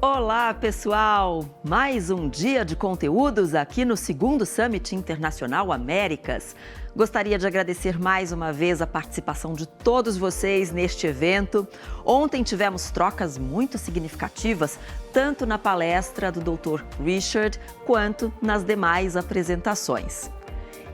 Olá, pessoal! Mais um dia de conteúdos aqui no segundo Summit Internacional Américas. Gostaria de agradecer mais uma vez a participação de todos vocês neste evento. Ontem tivemos trocas muito significativas, tanto na palestra do Dr. Richard, quanto nas demais apresentações.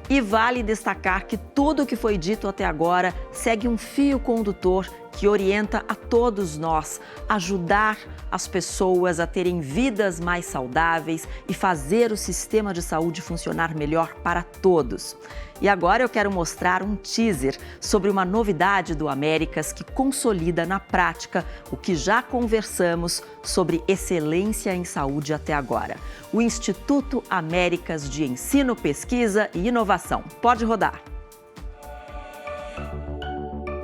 E vale destacar que tudo o que foi dito até agora segue um fio condutor que orienta a todos nós a ajudar as pessoas a terem vidas mais saudáveis e fazer o sistema de saúde funcionar melhor para todos. E agora eu quero mostrar um teaser sobre uma novidade do Américas que consolida na prática o que já conversamos sobre excelência em saúde até agora. O Instituto Américas de Ensino, Pesquisa e Inovação. Pode rodar.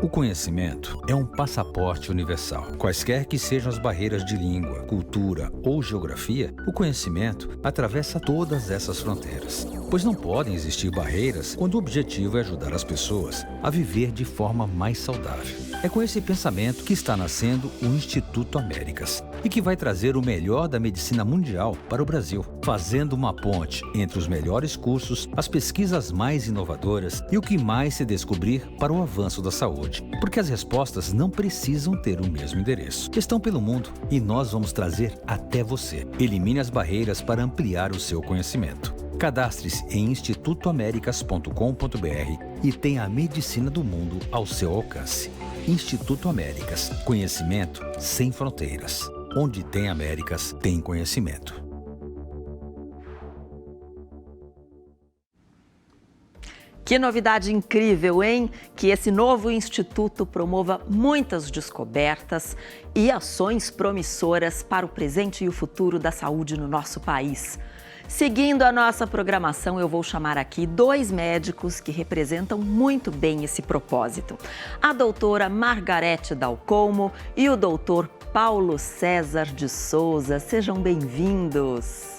O conhecimento é um passaporte universal. Quaisquer que sejam as barreiras de língua, cultura ou geografia, o conhecimento atravessa todas essas fronteiras. Pois não podem existir barreiras quando o objetivo é ajudar as pessoas a viver de forma mais saudável. É com esse pensamento que está nascendo o Instituto Américas e que vai trazer o melhor da medicina mundial para o Brasil, fazendo uma ponte entre os melhores cursos, as pesquisas mais inovadoras e o que mais se descobrir para o avanço da saúde. Porque as respostas não precisam ter o mesmo endereço. Estão pelo mundo e nós vamos trazer até você. Elimine as barreiras para ampliar o seu conhecimento. Cadastre-se em institutoamericas.com.br e tenha a medicina do mundo ao seu alcance. Instituto Américas. Conhecimento sem fronteiras. Onde tem Américas, tem conhecimento. Que novidade incrível, hein? Que esse novo instituto promova muitas descobertas e ações promissoras para o presente e o futuro da saúde no nosso país. Seguindo a nossa programação, eu vou chamar aqui dois médicos que representam muito bem esse propósito. A doutora Margarete Dalcomo e o doutor Paulo César de Souza. Sejam bem-vindos.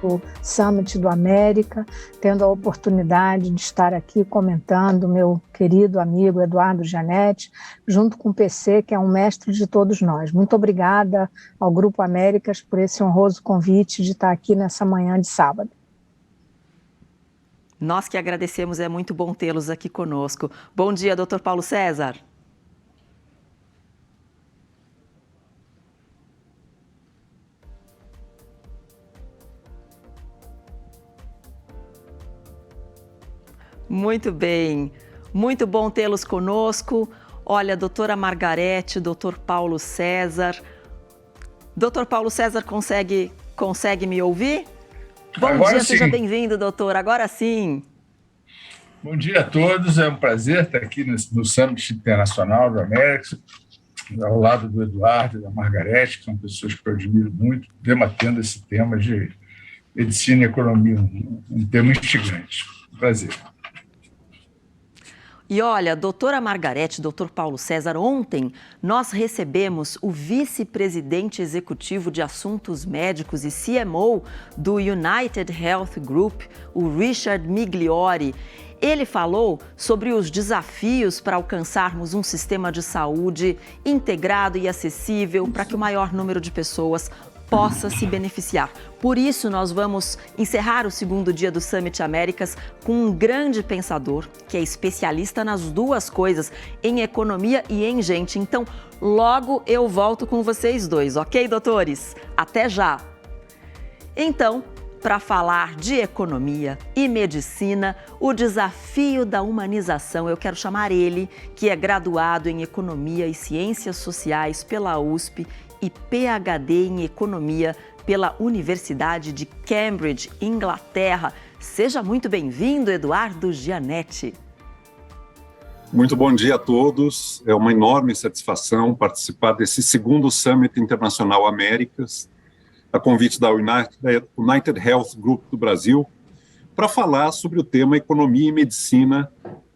O Summit do América, tendo a oportunidade de estar aqui comentando meu querido amigo Eduardo Gianetti, junto com o PC, que é um mestre de todos nós. Muito obrigada ao Grupo Américas por esse honroso convite de estar aqui nessa manhã de sábado. Nós que agradecemos, é muito bom tê-los aqui conosco. Bom dia, doutor Paulo César. Muito bem, muito bom tê-los conosco. Olha, doutora Margarete, doutor Paulo César. Doutor Paulo César, consegue me ouvir? Bom Agora dia, sim. seja bem-vindo, doutor. Agora sim. Bom dia a todos, é um prazer estar aqui no Summit Internacional do Américas, ao lado do Eduardo e da Margarete, que são pessoas que eu admiro muito, debatendo esse tema de medicina e economia, um tema instigante. Prazer. E olha, doutora Margarete, doutor Paulo César, ontem nós recebemos o vice-presidente executivo de assuntos médicos e CMO do United Health Group, o Richard Migliori. Ele falou sobre os desafios para alcançarmos um sistema de saúde integrado e acessível para que o maior número de pessoas possa se beneficiar. Por isso, nós vamos encerrar o segundo dia do Summit Américas com um grande pensador, que é especialista nas duas coisas, em economia e em gente. Então, logo eu volto com vocês dois, ok, doutores? Até já! Então, para falar de economia e medicina, o desafio da humanização, eu quero chamar ele, que é graduado em Economia e Ciências Sociais pela USP e PhD em Economia pela Universidade de Cambridge, Inglaterra. Seja muito bem-vindo, Eduardo Gianetti. Muito bom dia a todos. É uma enorme satisfação participar desse segundo Summit Internacional Américas, a convite da United Health Group do Brasil, para falar sobre o tema Economia e Medicina,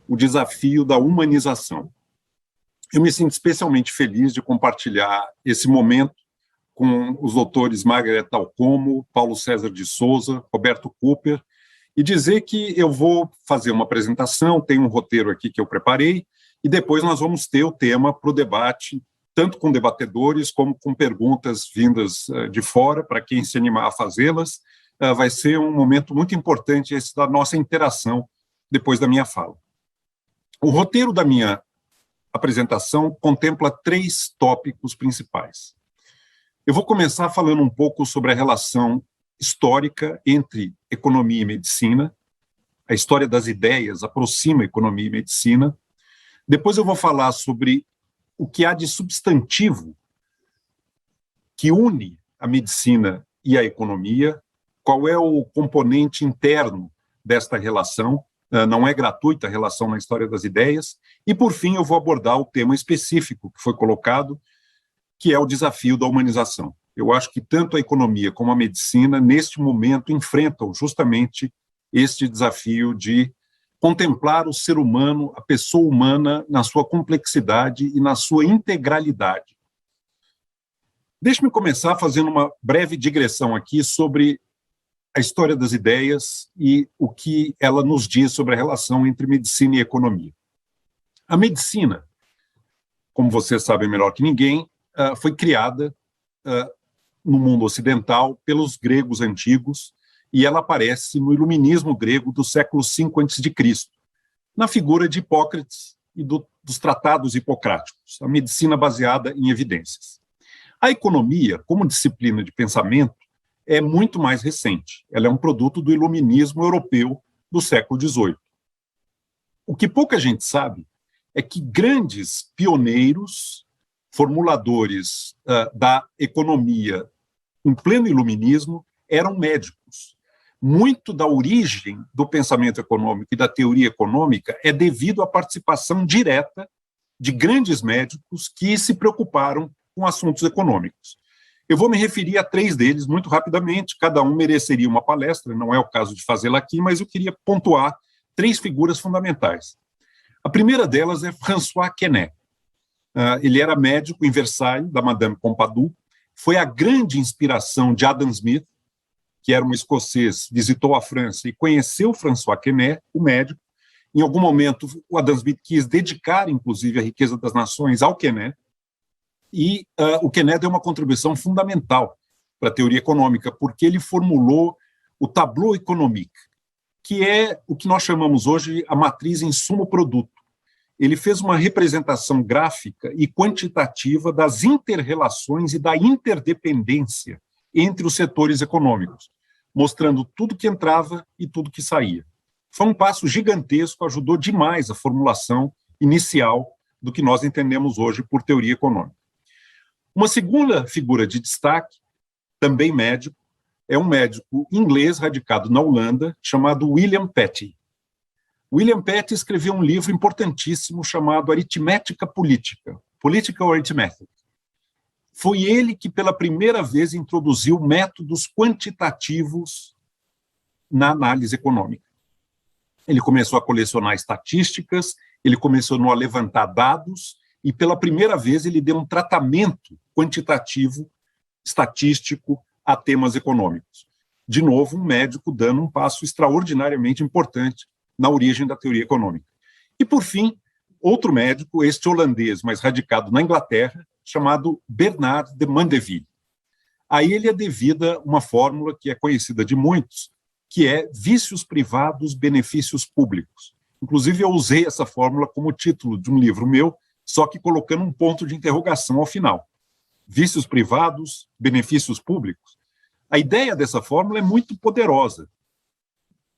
o desafio da humanização. Eu me sinto especialmente feliz de compartilhar esse momento com os doutores Margarete Dalcomo, Paulo César de Souza, Roberto Cooper, e dizer que eu vou fazer uma apresentação, tem um roteiro aqui que eu preparei, e depois nós vamos ter o tema para o debate, tanto com debatedores como com perguntas vindas de fora, para quem se animar a fazê-las. Vai ser um momento muito importante esse da nossa interação depois da minha fala. O roteiro da minha apresentação contempla 3 tópicos principais. Eu vou começar falando um pouco sobre a relação histórica entre economia e medicina. A história das ideias aproxima economia e medicina. Depois eu vou falar sobre o que há de substantivo que une a medicina e a economia, qual é o componente interno desta relação, não é gratuita a relação na história das ideias, e, por fim, eu vou abordar o tema específico que foi colocado, que é o desafio da humanização. Eu acho que tanto a economia como a medicina, neste momento, enfrentam justamente este desafio de contemplar o ser humano, a pessoa humana, na sua complexidade e na sua integralidade. Deixe-me começar fazendo uma breve digressão aqui sobre a história das ideias e o que ela nos diz sobre a relação entre medicina e economia. A medicina, como vocês sabem melhor que ninguém, foi criada no mundo ocidental pelos gregos antigos, e ela aparece no iluminismo grego do século V a.C., na figura de Hipócrates e dos tratados hipocráticos, a medicina baseada em evidências. A economia, como disciplina de pensamento, é muito mais recente. Ela é um produto do iluminismo europeu do século XVIII. O que pouca gente sabe é que grandes pioneiros, formuladores da economia em pleno iluminismo, eram médicos. Muito da origem do pensamento econômico e da teoria econômica é devido à participação direta de grandes médicos que se preocuparam com assuntos econômicos. Eu vou me referir a 3 deles muito rapidamente, cada um mereceria uma palestra, não é o caso de fazê-la aqui, mas eu queria pontuar 3 figuras fundamentais. A primeira delas é François Quesnay. Ele era médico em Versailles, da Madame Pompadour, foi a grande inspiração de Adam Smith, que era um escocês, visitou a França e conheceu François Quesnay, o médico. Em algum momento, o Adam Smith quis dedicar, inclusive, a riqueza das nações ao Quesnay, e o Quesnay deu uma contribuição fundamental para a teoria econômica, porque ele formulou o tableau économique, que é o que nós chamamos hoje a matriz insumo-produto. Ele fez uma representação gráfica e quantitativa das inter-relações e da interdependência entre os setores econômicos, mostrando tudo que entrava e tudo que saía. Foi um passo gigantesco, ajudou demais a formulação inicial do que nós entendemos hoje por teoria econômica. Uma segunda figura de destaque, também médico, é um médico inglês radicado na Holanda, chamado William Petty. William Petty escreveu um livro importantíssimo chamado Aritmética Política, Political Arithmetic. Foi ele que, pela primeira vez, introduziu métodos quantitativos na análise econômica. Ele começou a colecionar estatísticas, ele começou a levantar dados, e pela primeira vez ele deu um tratamento quantitativo, estatístico, a temas econômicos. De novo, um médico dando um passo extraordinariamente importante na origem da teoria econômica. E, por fim, outro médico, este holandês, mas radicado na Inglaterra, chamado Bernard de Mandeville. A ele é devida uma fórmula que é conhecida de muitos, que é vícios privados, benefícios públicos. Inclusive, eu usei essa fórmula como título de um livro meu, só que colocando um ponto de interrogação ao final. Vícios privados, benefícios públicos. A ideia dessa fórmula é muito poderosa.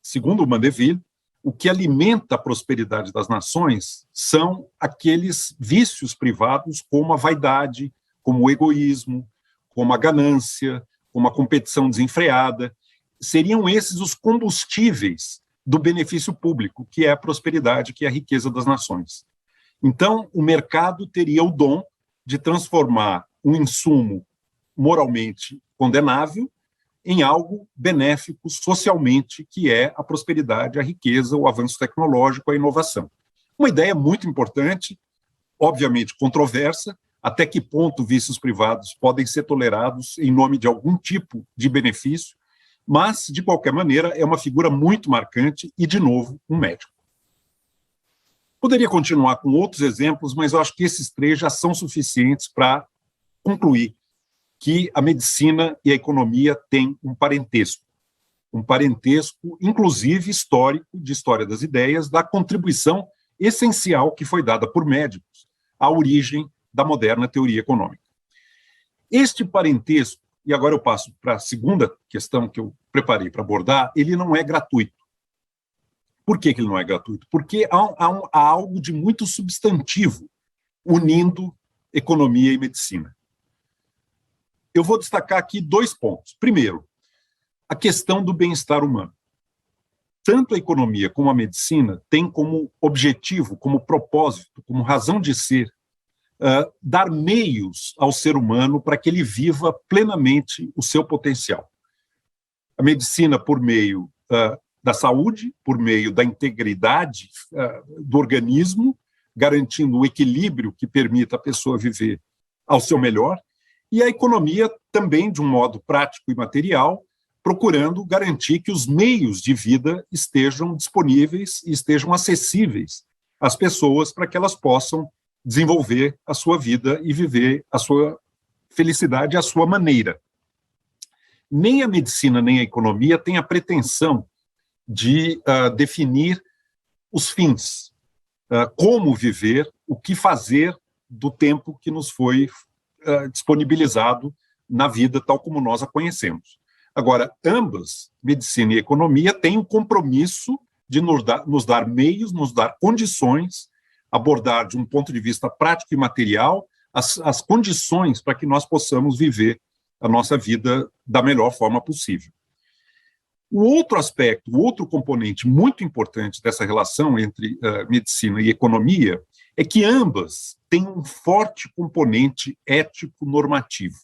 Segundo o Mandeville, o que alimenta a prosperidade das nações são aqueles vícios privados, como a vaidade, como o egoísmo, como a ganância, como a competição desenfreada. Seriam esses os combustíveis do benefício público, que é a prosperidade, que é a riqueza das nações. Então, o mercado teria o dom de transformar um insumo moralmente condenável em algo benéfico socialmente, que é a prosperidade, a riqueza, o avanço tecnológico, a inovação. Uma ideia muito importante, obviamente controversa, até que ponto vícios privados podem ser tolerados em nome de algum tipo de benefício, mas, de qualquer maneira, é uma figura muito marcante e, de novo, um médico. Poderia continuar com outros exemplos, mas eu acho que esses 3 já são suficientes para concluir que a medicina e a economia têm um parentesco, inclusive histórico, de história das ideias, da contribuição essencial que foi dada por médicos à origem da moderna teoria econômica. Este parentesco, e agora eu passo para a segunda questão que eu preparei para abordar, ele não é gratuito. Por que ele não é gratuito? Porque há algo de muito substantivo unindo economia e medicina. Eu vou destacar aqui 2 pontos. Primeiro, a questão do bem-estar humano. Tanto a economia como a medicina têm como objetivo, como propósito, como razão de ser, dar meios ao ser humano para que ele viva plenamente o seu potencial. A medicina por meio da saúde, por meio da integridade do organismo, garantindo o equilíbrio que permita a pessoa viver ao seu melhor, e a economia também, de um modo prático e material, procurando garantir que os meios de vida estejam disponíveis e estejam acessíveis às pessoas para que elas possam desenvolver a sua vida e viver a sua felicidade à sua maneira. Nem a medicina nem a economia têm a pretensão de definir os fins, como viver, o que fazer do tempo que nos foi disponibilizado na vida tal como nós a conhecemos. Agora, ambas, medicina e economia, têm o compromisso de nos dar meios, nos dar condições, abordar de um ponto de vista prático e material as condições para que nós possamos viver a nossa vida da melhor forma possível. O outro aspecto, o outro componente muito importante dessa relação entre medicina e economia é que ambas têm um forte componente ético-normativo.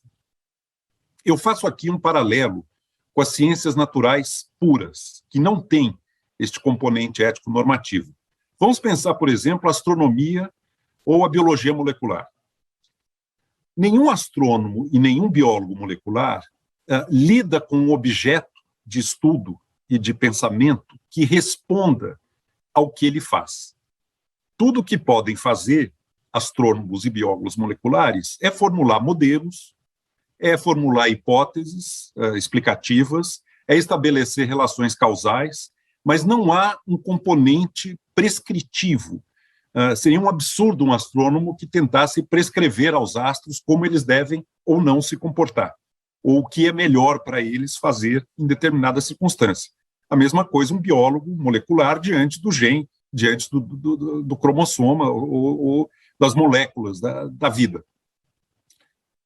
Eu faço aqui um paralelo com as ciências naturais puras, que não têm este componente ético-normativo. Vamos pensar, por exemplo, a astronomia ou a biologia molecular. Nenhum astrônomo e nenhum biólogo molecular lida com um objeto de estudo e de pensamento que responda ao que ele faz. Tudo o que podem fazer astrônomos e biólogos moleculares é formular modelos, é formular hipóteses explicativas, é estabelecer relações causais, mas não há um componente prescritivo. Seria um absurdo um astrônomo que tentasse prescrever aos astros como eles devem ou não se comportar, ou o que é melhor para eles fazer em determinada circunstância. A mesma coisa um biólogo molecular diante do gene, diante do cromossoma ou das moléculas da vida.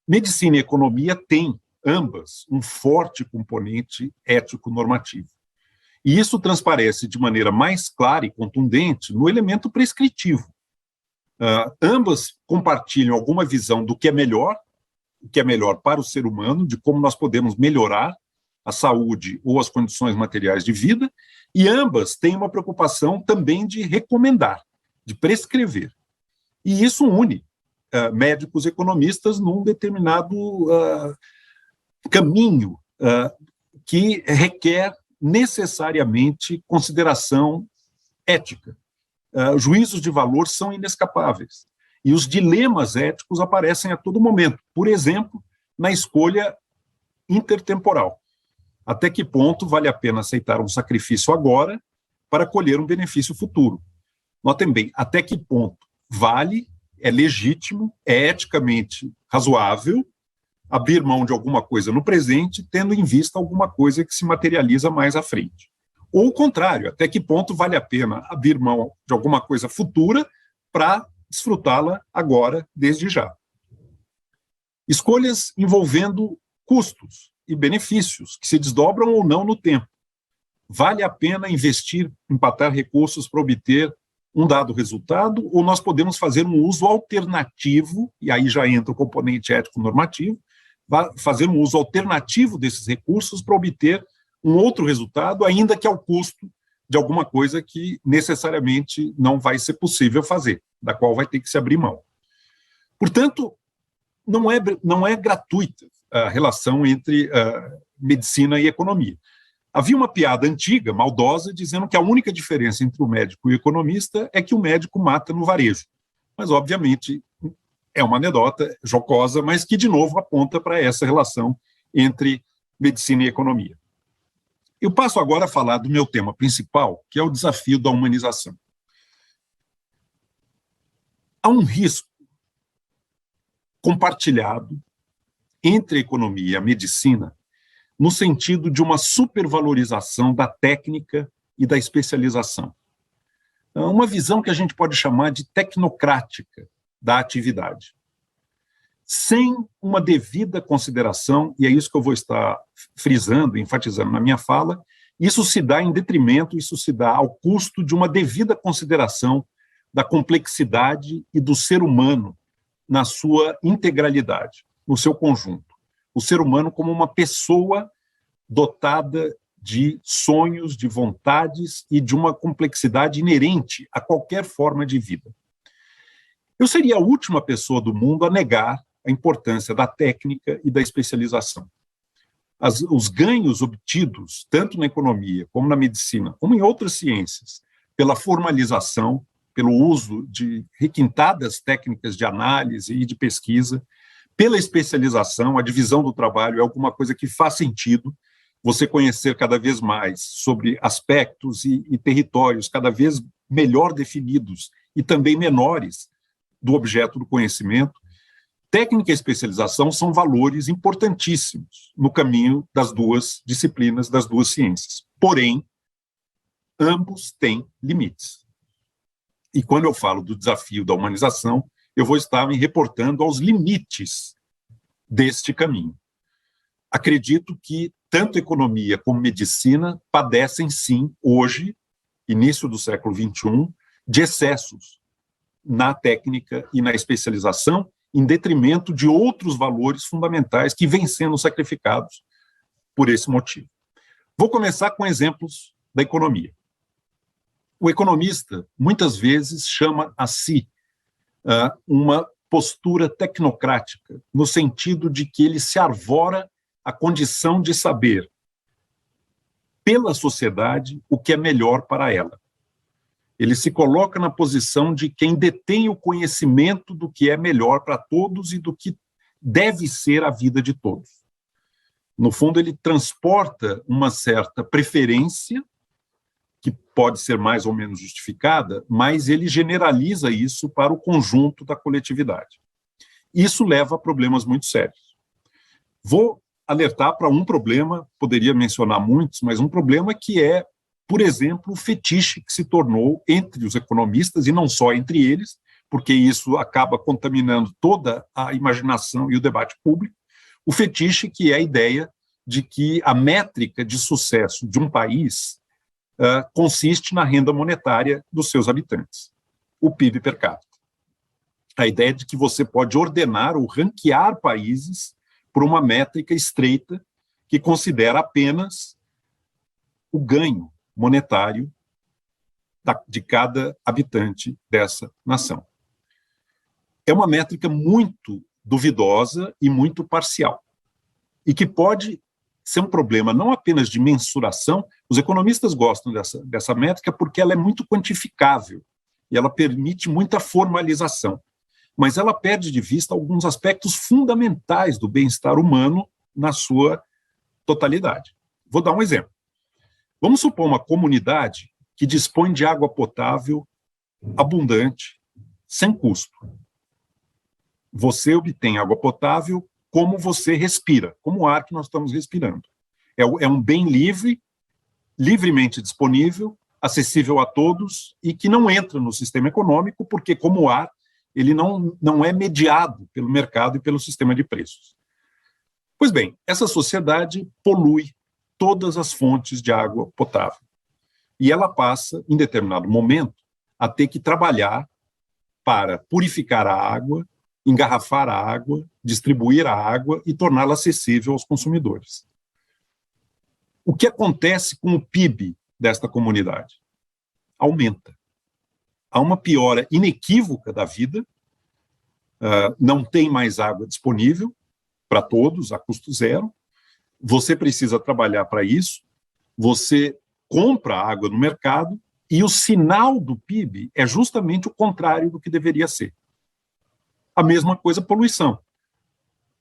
Medicina e economia têm, ambas, um forte componente ético-normativo. E isso transparece de maneira mais clara e contundente no elemento prescritivo. Ambas compartilham alguma visão do que é melhor para o ser humano, de como nós podemos melhorar a saúde ou as condições materiais de vida, e ambas têm uma preocupação também de recomendar, de prescrever. E isso une médicos e economistas num determinado caminho que requer necessariamente consideração ética. Juízos de valor são inescapáveis. E os dilemas éticos aparecem a todo momento. Por exemplo, na escolha intertemporal. Até que ponto vale a pena aceitar um sacrifício agora para colher um benefício futuro? Notem bem, até que ponto vale, é legítimo, é eticamente razoável abrir mão de alguma coisa no presente, tendo em vista alguma coisa que se materializa mais à frente. Ou o contrário, até que ponto vale a pena abrir mão de alguma coisa futura para desfrutá-la agora, desde já. Escolhas envolvendo custos e benefícios que se desdobram ou não no tempo. Vale a pena investir, empatar recursos para obter um dado resultado, ou nós podemos fazer um uso alternativo, e aí já entra o componente ético-normativo, fazer um uso alternativo desses recursos para obter um outro resultado, ainda que ao custo de alguma coisa que necessariamente não vai ser possível fazer, da qual vai ter que se abrir mão. Portanto, não é gratuita a relação entre medicina e economia. Havia uma piada antiga, maldosa, dizendo que a única diferença entre o médico e o economista é que o médico mata no varejo. Mas, obviamente, é uma anedota jocosa, mas que, de novo, aponta para essa relação entre medicina e economia. Eu passo agora a falar do meu tema principal, que é o desafio da humanização. Há um risco compartilhado entre a economia e a medicina no sentido de uma supervalorização da técnica e da especialização. Uma visão que a gente pode chamar de tecnocrática da atividade. Sem uma devida consideração, e é isso que eu vou estar frisando, enfatizando na minha fala, isso se dá em detrimento, isso se dá ao custo de uma devida consideração da complexidade e do ser humano na sua integralidade, no seu conjunto. O ser humano como uma pessoa dotada de sonhos, de vontades e de uma complexidade inerente a qualquer forma de vida. Eu seria a última pessoa do mundo a negar a importância da técnica e da especialização. Os ganhos obtidos, tanto na economia, como na medicina, como em outras ciências, pela formalização, pelo uso de requintadas técnicas de análise e de pesquisa, pela especialização, a divisão do trabalho é alguma coisa que faz sentido, você conhecer cada vez mais sobre aspectos e territórios cada vez melhor definidos e também menores do objeto do conhecimento. Técnica e especialização são valores importantíssimos no caminho das duas disciplinas, das duas ciências. Porém, ambos têm limites. E quando eu falo do desafio da humanização, eu vou estar me reportando aos limites deste caminho. Acredito que tanto economia como medicina padecem, sim, hoje, início do século XXI, de excessos na técnica e na especialização, em detrimento de outros valores fundamentais que vêm sendo sacrificados por esse motivo. Vou começar com exemplos da economia. O economista, muitas vezes, chama a si uma postura tecnocrática, no sentido de que ele se arvora a condição de saber, pela sociedade, o que é melhor para ela. Ele se coloca na posição de quem detém o conhecimento do que é melhor para todos e do que deve ser a vida de todos. No fundo, ele transporta uma certa preferência, que pode ser mais ou menos justificada, mas ele generaliza isso para o conjunto da coletividade. Isso leva a problemas muito sérios. Vou alertar para um problema, poderia mencionar muitos, mas um problema que é, por exemplo, o fetiche que se tornou entre os economistas, e não só entre eles, porque isso acaba contaminando toda a imaginação e o debate público, o fetiche que é a ideia de que a métrica de sucesso de um país consiste na renda monetária dos seus habitantes, o PIB per capita. A ideia de que você pode ordenar ou ranquear países por uma métrica estreita que considera apenas o ganho monetário de cada habitante dessa nação. É uma métrica muito duvidosa e muito parcial, e que pode ser um problema não apenas de mensuração. Os economistas gostam dessa métrica porque ela é muito quantificável e ela permite muita formalização, mas ela perde de vista alguns aspectos fundamentais do bem-estar humano na sua totalidade. Vou dar um exemplo. Vamos supor uma comunidade que dispõe de água potável abundante, sem custo. Você obtém água potável como você respira, como o ar que nós estamos respirando. É um bem livre, livremente disponível, acessível a todos e que não entra no sistema econômico, porque, como o ar, ele não é mediado pelo mercado e pelo sistema de preços. Pois bem, essa sociedade polui todas as fontes de água potável. E ela passa, em determinado momento, a ter que trabalhar para purificar a água, engarrafar a água, distribuir a água e torná-la acessível aos consumidores. O que acontece com o PIB desta comunidade? Aumenta. Há uma piora inequívoca da vida, não tem mais água disponível para todos, a custo zero, você precisa trabalhar para isso, Você compra água no mercado e o sinal do PIB é justamente o contrário do que deveria ser. A mesma coisa, poluição.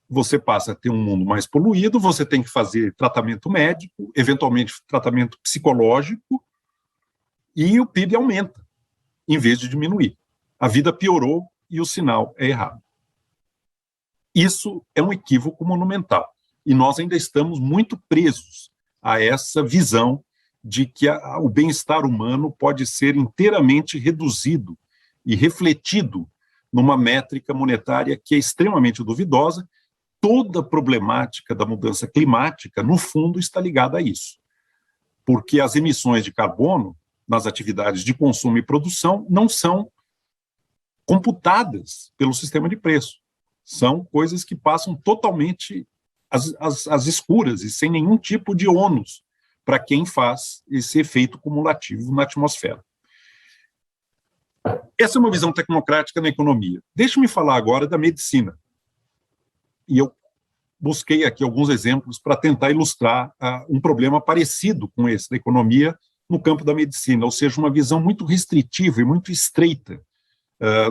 Você passa a ter um mundo mais poluído, você tem que fazer tratamento médico, eventualmente tratamento psicológico, e o PIB aumenta, em vez de diminuir. A vida piorou e o sinal é errado. Isso é um equívoco monumental. E nós ainda estamos muito presos a essa visão de que o bem-estar humano pode ser inteiramente reduzido e refletido numa métrica monetária que é extremamente duvidosa. Toda a problemática da mudança climática, no fundo, está ligada a isso. Porque as emissões de carbono nas atividades de consumo e produção não são computadas pelo sistema de preço. São coisas que passam totalmente às escuras e sem nenhum tipo de ônus para quem faz esse efeito cumulativo na atmosfera. Essa é uma visão tecnocrática na economia. Deixe-me falar agora da medicina. E eu busquei aqui alguns exemplos para tentar ilustrar um problema parecido com esse da economia no campo da medicina, ou seja, uma visão muito restritiva e muito estreita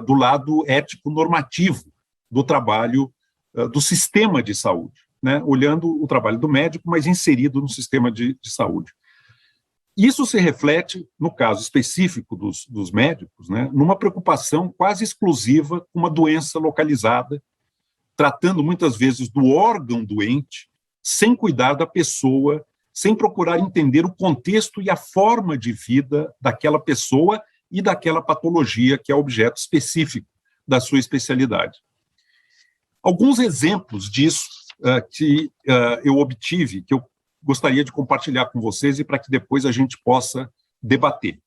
do lado ético-normativo do trabalho do sistema de saúde, né? Olhando o trabalho do médico, mas inserido no sistema de saúde. Isso se reflete, no caso específico dos médicos, né, numa preocupação quase exclusiva com uma doença localizada, tratando muitas vezes do órgão doente, sem cuidar da pessoa, sem procurar entender o contexto e a forma de vida daquela pessoa e daquela patologia que é objeto específico da sua especialidade. Alguns exemplos disso que eu obtive, que eu gostaria de compartilhar com vocês e para que depois a gente possa debater.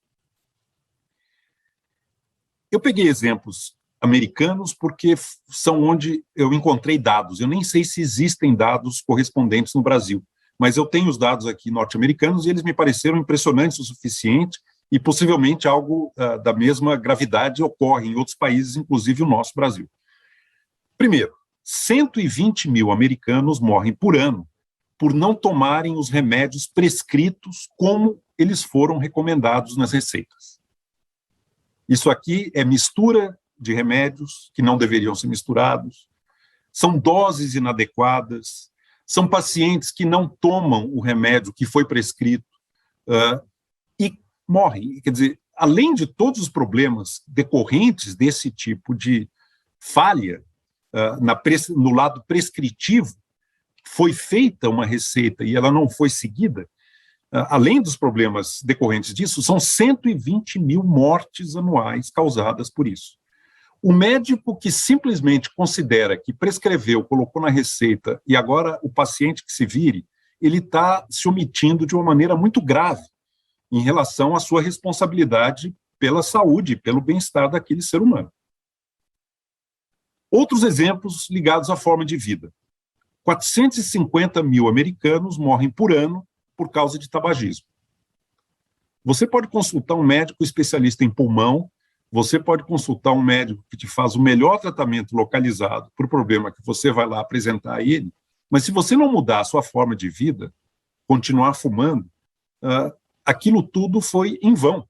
Eu peguei exemplos americanos porque são onde eu encontrei dados. Eu nem sei se existem dados correspondentes no Brasil, mas eu tenho os dados aqui norte-americanos e eles me pareceram impressionantes o suficiente e possivelmente algo da mesma gravidade ocorre em outros países, inclusive o nosso Brasil. Primeiro, 120 mil americanos morrem por ano por não tomarem os remédios prescritos como eles foram recomendados nas receitas. Isso aqui é mistura de remédios que não deveriam ser misturados, são doses inadequadas, são pacientes que não tomam o remédio que foi prescrito e morrem. Quer dizer, além de todos os problemas decorrentes desse tipo de falha no lado prescritivo, foi feita uma receita e ela não foi seguida, além dos problemas decorrentes disso, são 120 mil mortes anuais causadas por isso. O médico que simplesmente considera que prescreveu, colocou na receita e agora o paciente que se vire, ele está se omitindo de uma maneira muito grave em relação à sua responsabilidade pela saúde, pelo bem-estar daquele ser humano. Outros exemplos ligados à forma de vida. 450 mil americanos morrem por ano por causa de tabagismo. Você pode consultar um médico especialista em pulmão, você pode consultar um médico que te faz o melhor tratamento localizado para o problema que você vai lá apresentar a ele, mas se você não mudar a sua forma de vida, continuar fumando, aquilo tudo foi em vão,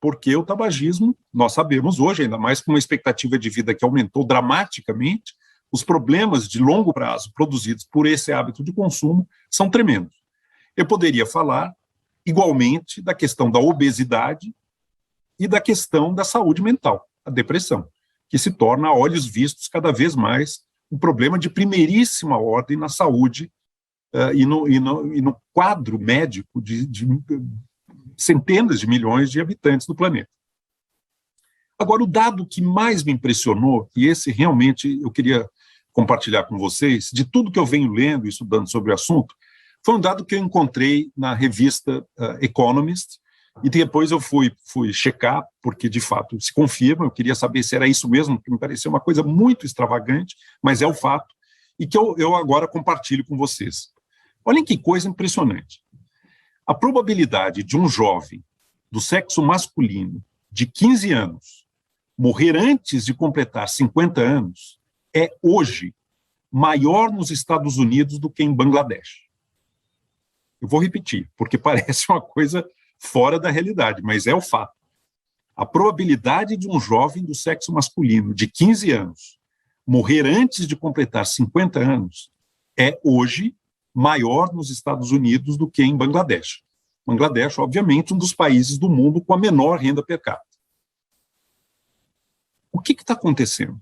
porque o tabagismo, nós sabemos hoje, ainda mais com uma expectativa de vida que aumentou dramaticamente, os problemas de longo prazo produzidos por esse hábito de consumo são tremendos. Eu poderia falar, igualmente, da questão da obesidade e da questão da saúde mental, a depressão, que se torna, a olhos vistos, cada vez mais um problema de primeiríssima ordem na saúde e no quadro médico de centenas de milhões de habitantes do planeta. Agora, o dado que mais me impressionou, e esse realmente eu queria compartilhar com vocês, de tudo que eu venho lendo e estudando sobre o assunto, foi um dado que eu encontrei na revista Economist, e depois eu fui checar, porque de fato se confirma, eu queria saber se era isso mesmo, que me pareceu uma coisa muito extravagante, mas é o fato, e que eu agora compartilho com vocês. Olhem que coisa impressionante. A probabilidade de um jovem do sexo masculino de 15 anos morrer antes de completar 50 anos é hoje maior nos Estados Unidos do que em Bangladesh. Eu vou repetir, porque parece uma coisa fora da realidade, mas é o fato. A probabilidade de um jovem do sexo masculino de 15 anos morrer antes de completar 50 anos é hoje maior nos Estados Unidos do que em Bangladesh. Bangladesh, obviamente, um dos países do mundo com a menor renda per capita. O que está acontecendo?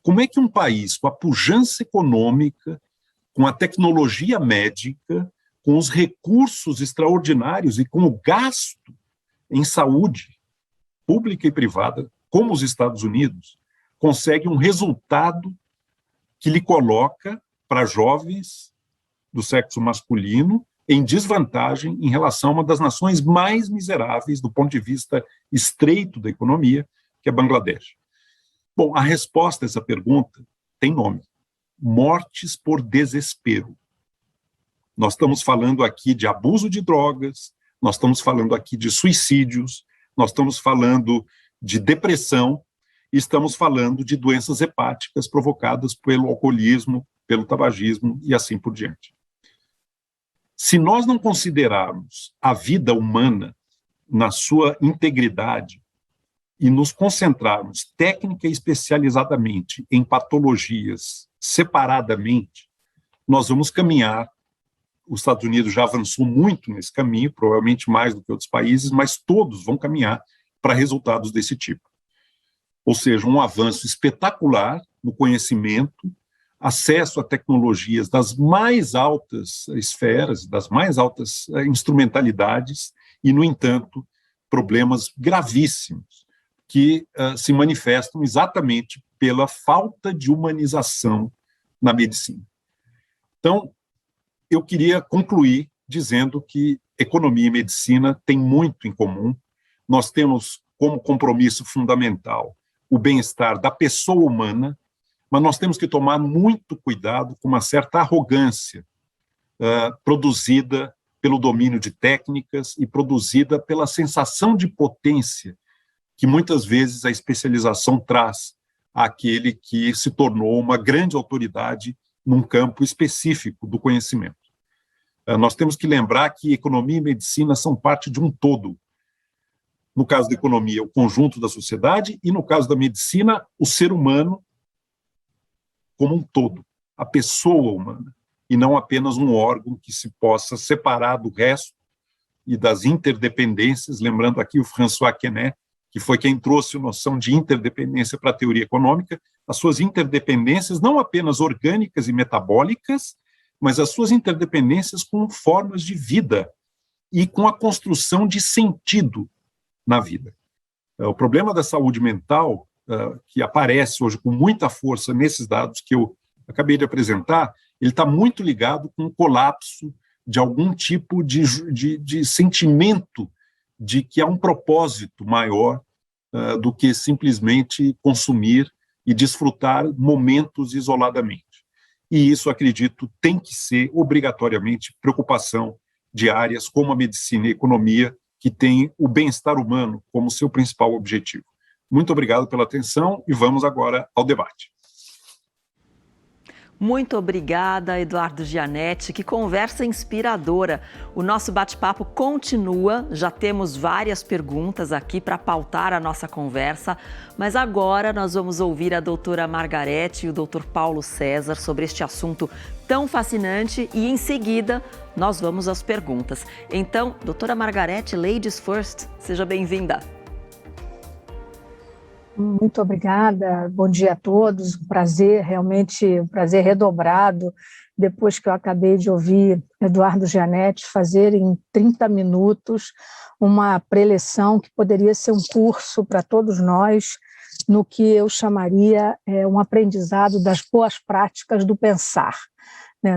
Como é que um país com a pujança econômica, com a tecnologia médica, com os recursos extraordinários e com o gasto em saúde pública e privada, como os Estados Unidos, consegue um resultado que lhe coloca para jovens do sexo masculino em desvantagem em relação a uma das nações mais miseráveis do ponto de vista estreito da economia, que é Bangladesh? Bom, a resposta a essa pergunta tem nome: mortes por desespero. Nós estamos falando aqui de abuso de drogas, nós estamos falando aqui de suicídios, nós estamos falando de depressão, e estamos falando de doenças hepáticas provocadas pelo alcoolismo, pelo tabagismo e assim por diante. Se nós não considerarmos a vida humana na sua integridade e nos concentrarmos técnica e especializadamente em patologias separadamente, nós vamos caminhar. Os Estados Unidos já avançou muito nesse caminho, provavelmente mais do que outros países, mas todos vão caminhar para resultados desse tipo. Ou seja, um avanço espetacular no conhecimento, acesso a tecnologias das mais altas esferas, das mais altas instrumentalidades, e, no entanto, problemas gravíssimos que se manifestam exatamente pela falta de humanização na medicina. Então, eu queria concluir dizendo que economia e medicina têm muito em comum. Nós temos como compromisso fundamental o bem-estar da pessoa humana, mas nós temos que tomar muito cuidado com uma certa arrogância produzida pelo domínio de técnicas e produzida pela sensação de potência que muitas vezes a especialização traz àquele que se tornou uma grande autoridade num campo específico do conhecimento. Nós temos que lembrar que economia e medicina são parte de um todo. No caso da economia, o conjunto da sociedade, e no caso da medicina, o ser humano como um todo, a pessoa humana, e não apenas um órgão que se possa separar do resto e das interdependências, lembrando aqui o François Quesnay, que foi quem trouxe a noção de interdependência para a teoria econômica, as suas interdependências não apenas orgânicas e metabólicas, mas as suas interdependências com formas de vida e com a construção de sentido na vida. O problema da saúde mental, que aparece hoje com muita força nesses dados que eu acabei de apresentar, ele está muito ligado com o colapso de algum tipo de sentimento de que há um propósito maior do que simplesmente consumir e desfrutar momentos isoladamente. E isso, acredito, tem que ser obrigatoriamente preocupação de áreas como a medicina e a economia, que tem o bem-estar humano como seu principal objetivo. Muito obrigado pela atenção e vamos agora ao debate. Muito obrigada, Eduardo Gianetti, que conversa inspiradora. O nosso bate-papo continua, já temos várias perguntas aqui para pautar a nossa conversa, mas agora nós vamos ouvir a doutora Margarete e o doutor Paulo César sobre este assunto tão fascinante e, em seguida, nós vamos às perguntas. Então, doutora Margarete, ladies first, seja bem-vinda. Muito obrigada, bom dia a todos, um prazer, realmente um prazer redobrado, depois que eu acabei de ouvir Eduardo Gianetti fazer em 30 minutos uma preleção que poderia ser um curso para todos nós, no que eu chamaria um aprendizado das boas práticas do pensar.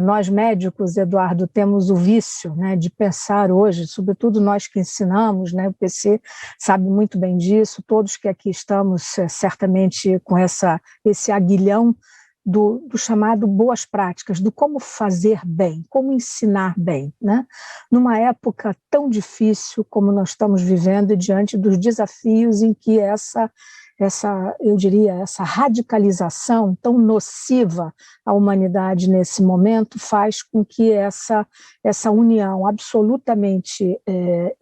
Nós médicos, Eduardo, temos o vício de pensar hoje, sobretudo nós que ensinamos, o PC sabe muito bem disso, todos que aqui estamos certamente com esse aguilhão do chamado boas práticas, do como fazer bem, como ensinar bem, numa época tão difícil como nós estamos vivendo e diante dos desafios em que essa eu diria, essa radicalização tão nociva à humanidade nesse momento faz com que essa união absolutamente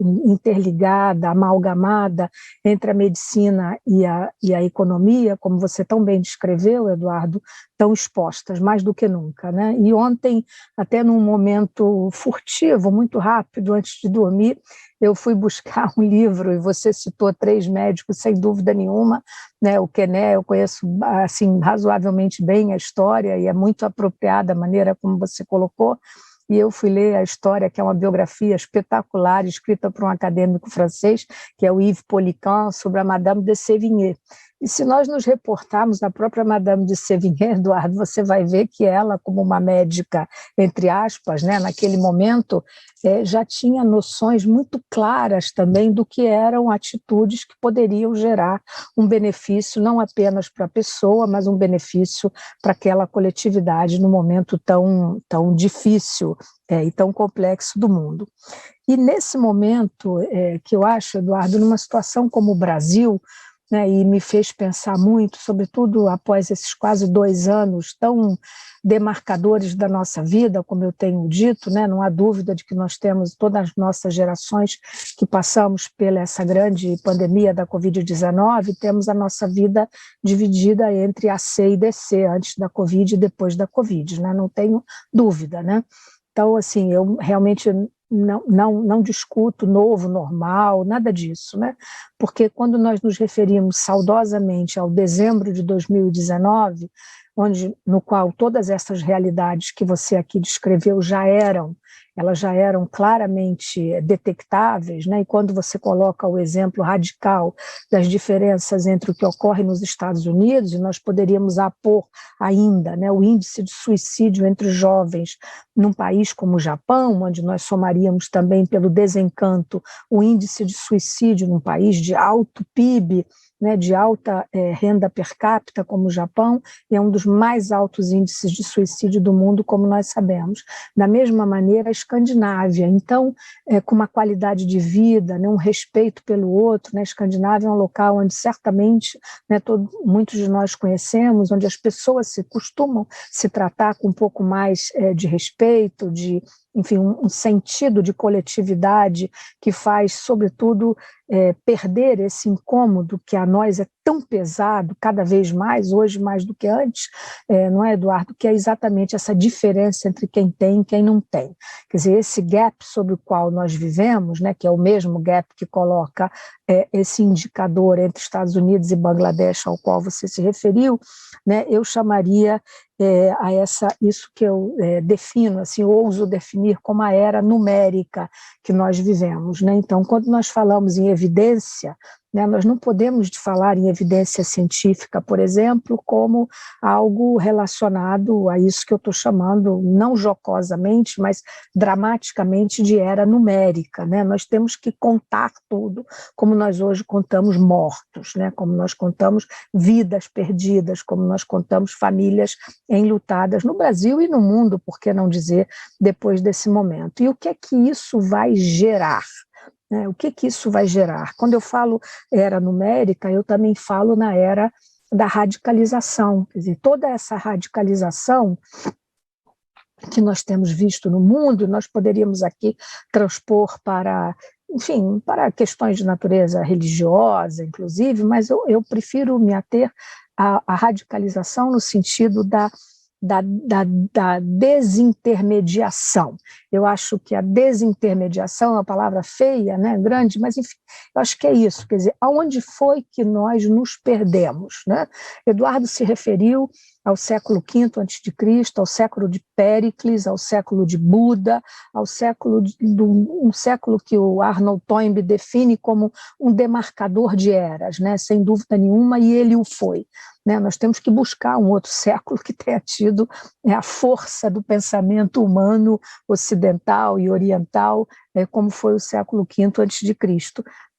interligada, amalgamada entre a medicina e a economia, como você tão bem descreveu, Eduardo, estão expostas mais do que nunca, né? E ontem, até num momento furtivo, muito rápido, antes de dormir, eu fui buscar um livro, e você citou 3 médicos, sem dúvida nenhuma, né? O Quené, eu conheço assim, razoavelmente bem a história, e é muito apropriada a maneira como você colocou, e eu fui ler a história, que é uma biografia espetacular, escrita por um acadêmico francês, que é o Yves Poliquin, sobre a Madame de Sévigné. E se nós nos reportarmos na própria Madame de Sévigné, Eduardo, você vai ver que ela, como uma médica, entre aspas, né, naquele momento, já tinha noções muito claras também do que eram atitudes que poderiam gerar um benefício, não apenas para a pessoa, mas um benefício para aquela coletividade no momento tão difícil e tão complexo do mundo. E nesse momento, que eu acho, Eduardo, numa situação como o Brasil, né, e me fez pensar muito, sobretudo após esses quase 2 anos tão demarcadores da nossa vida, como eu tenho dito, né, não há dúvida de que nós temos todas as nossas gerações que passamos pela essa grande pandemia da Covid-19, temos a nossa vida dividida entre AC e DC, antes da Covid e depois da Covid, né, não tenho dúvida, né? Então, assim, eu realmente não discuto novo, normal, nada disso, né? Porque quando nós nos referimos saudosamente ao dezembro de 2019, no qual todas essas realidades que você aqui descreveu elas já eram claramente detectáveis, né? E quando você coloca o exemplo radical das diferenças entre o que ocorre nos Estados Unidos, e nós poderíamos apor ainda, né, o índice de suicídio entre jovens num país como o Japão, onde nós somaríamos também pelo desencanto o índice de suicídio num país de alto PIB, né, de alta renda per capita, como o Japão, e é um dos mais altos índices de suicídio do mundo, como nós sabemos. Da mesma maneira, a Escandinávia, então, com uma qualidade de vida, né, um respeito pelo outro, né, a Escandinávia é um local onde certamente, né, muitos de nós conhecemos, onde as pessoas costumam se tratar com um pouco mais de respeito, de, enfim, um sentido de coletividade que faz, sobretudo, perder esse incômodo que a nós é tão pesado, cada vez mais, hoje mais do que antes, não é, Eduardo? Que é exatamente essa diferença entre quem tem e quem não tem. Quer dizer, esse gap sobre o qual nós vivemos, né, que é o mesmo gap que coloca esse indicador entre Estados Unidos e Bangladesh, ao qual você se referiu, né, eu chamaria isso que eu defino, assim, ouso definir como a era numérica que nós vivemos, né? Então, quando nós falamos em evidência, né, nós não podemos falar em evidência científica, por exemplo, como algo relacionado a isso que eu estou chamando, não jocosamente, mas dramaticamente, de era numérica, né? Nós temos que contar tudo, como nós hoje contamos mortos, né? Como nós contamos vidas perdidas, como nós contamos famílias enlutadas no Brasil e no mundo, por que não dizer, depois desse momento. E o que é que isso vai gerar? O que isso vai gerar? Quando eu falo era numérica, eu também falo na era da radicalização. Quer dizer, toda essa radicalização que nós temos visto no mundo, nós poderíamos aqui transpor para, enfim, para questões de natureza religiosa, inclusive, mas eu prefiro me ater à radicalização no sentido da desintermediação. Eu acho que a desintermediação é uma palavra feia, né, grande, mas enfim, eu acho que é isso, quer dizer, aonde foi que nós nos perdemos, né? Eduardo se referiu ao século V a.C., ao século de Péricles, ao século de Buda, ao século um século que o Arnold Toynbee define como um demarcador de eras, né, sem dúvida nenhuma, e ele o foi. Né? Nós temos que buscar um outro século que tenha tido a força do pensamento humano ocidental e oriental, como foi o século V a.C.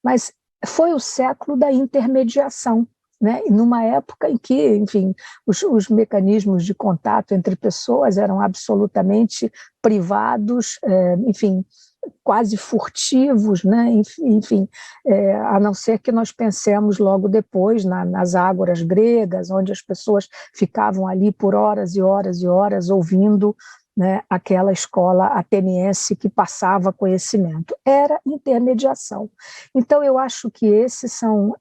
Mas foi o século da intermediação, né? E numa época em que, enfim, os mecanismos de contato entre pessoas eram absolutamente privados, enfim, quase furtivos, né? Enfim, a não ser que nós pensemos logo depois nas ágoras gregas, onde as pessoas ficavam ali por horas e horas e horas ouvindo, né, aquela escola ateniense que passava conhecimento. Era intermediação. Então, eu acho que esses são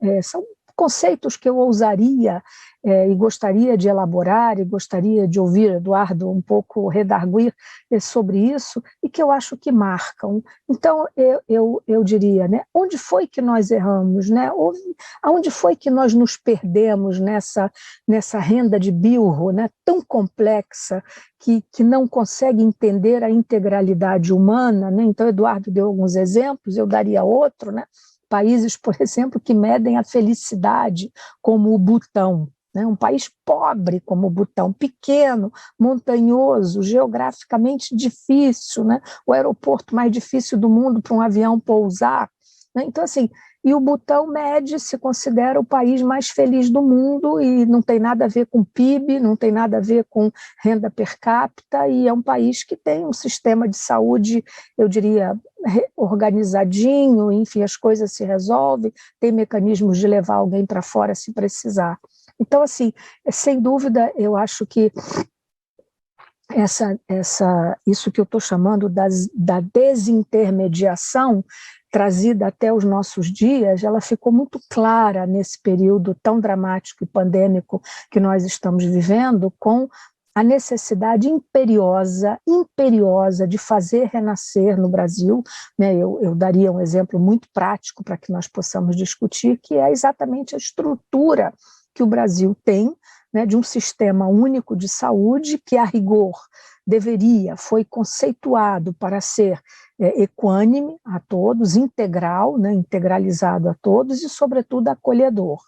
conceitos que eu ousaria e gostaria de elaborar, e gostaria de ouvir Eduardo um pouco redarguir sobre isso, e que eu acho que marcam. Então, eu diria, né, onde foi que nós erramos? Né? Onde foi que nós nos perdemos nessa renda de Bilro, né, tão complexa, que não consegue entender a integralidade humana? Né? Então, Eduardo deu alguns exemplos, eu daria outro, né? Países, por exemplo, que medem a felicidade, como o Butão, né? Um país pobre como o Butão, pequeno, montanhoso, geograficamente difícil, né? O aeroporto mais difícil do mundo para um avião pousar. Né? Então, assim, e o Butão mede, se considera o país mais feliz do mundo, e não tem nada a ver com PIB, não tem nada a ver com renda per capita, e é um país que tem um sistema de saúde, eu diria, organizadinho, enfim, as coisas se resolvem, tem mecanismos de levar alguém para fora se precisar. Então, assim, sem dúvida, eu acho que isso que eu estou chamando da desintermediação trazida até os nossos dias, ela ficou muito clara nesse período tão dramático e pandêmico que nós estamos vivendo, com a necessidade imperiosa de fazer renascer no Brasil, né? Eu daria um exemplo muito prático para que nós possamos discutir, que é exatamente a estrutura que o Brasil tem, né, de um sistema único de saúde que, a rigor, foi conceituado para ser equânime a todos, integral, né, integralizado a todos e, sobretudo, acolhedor.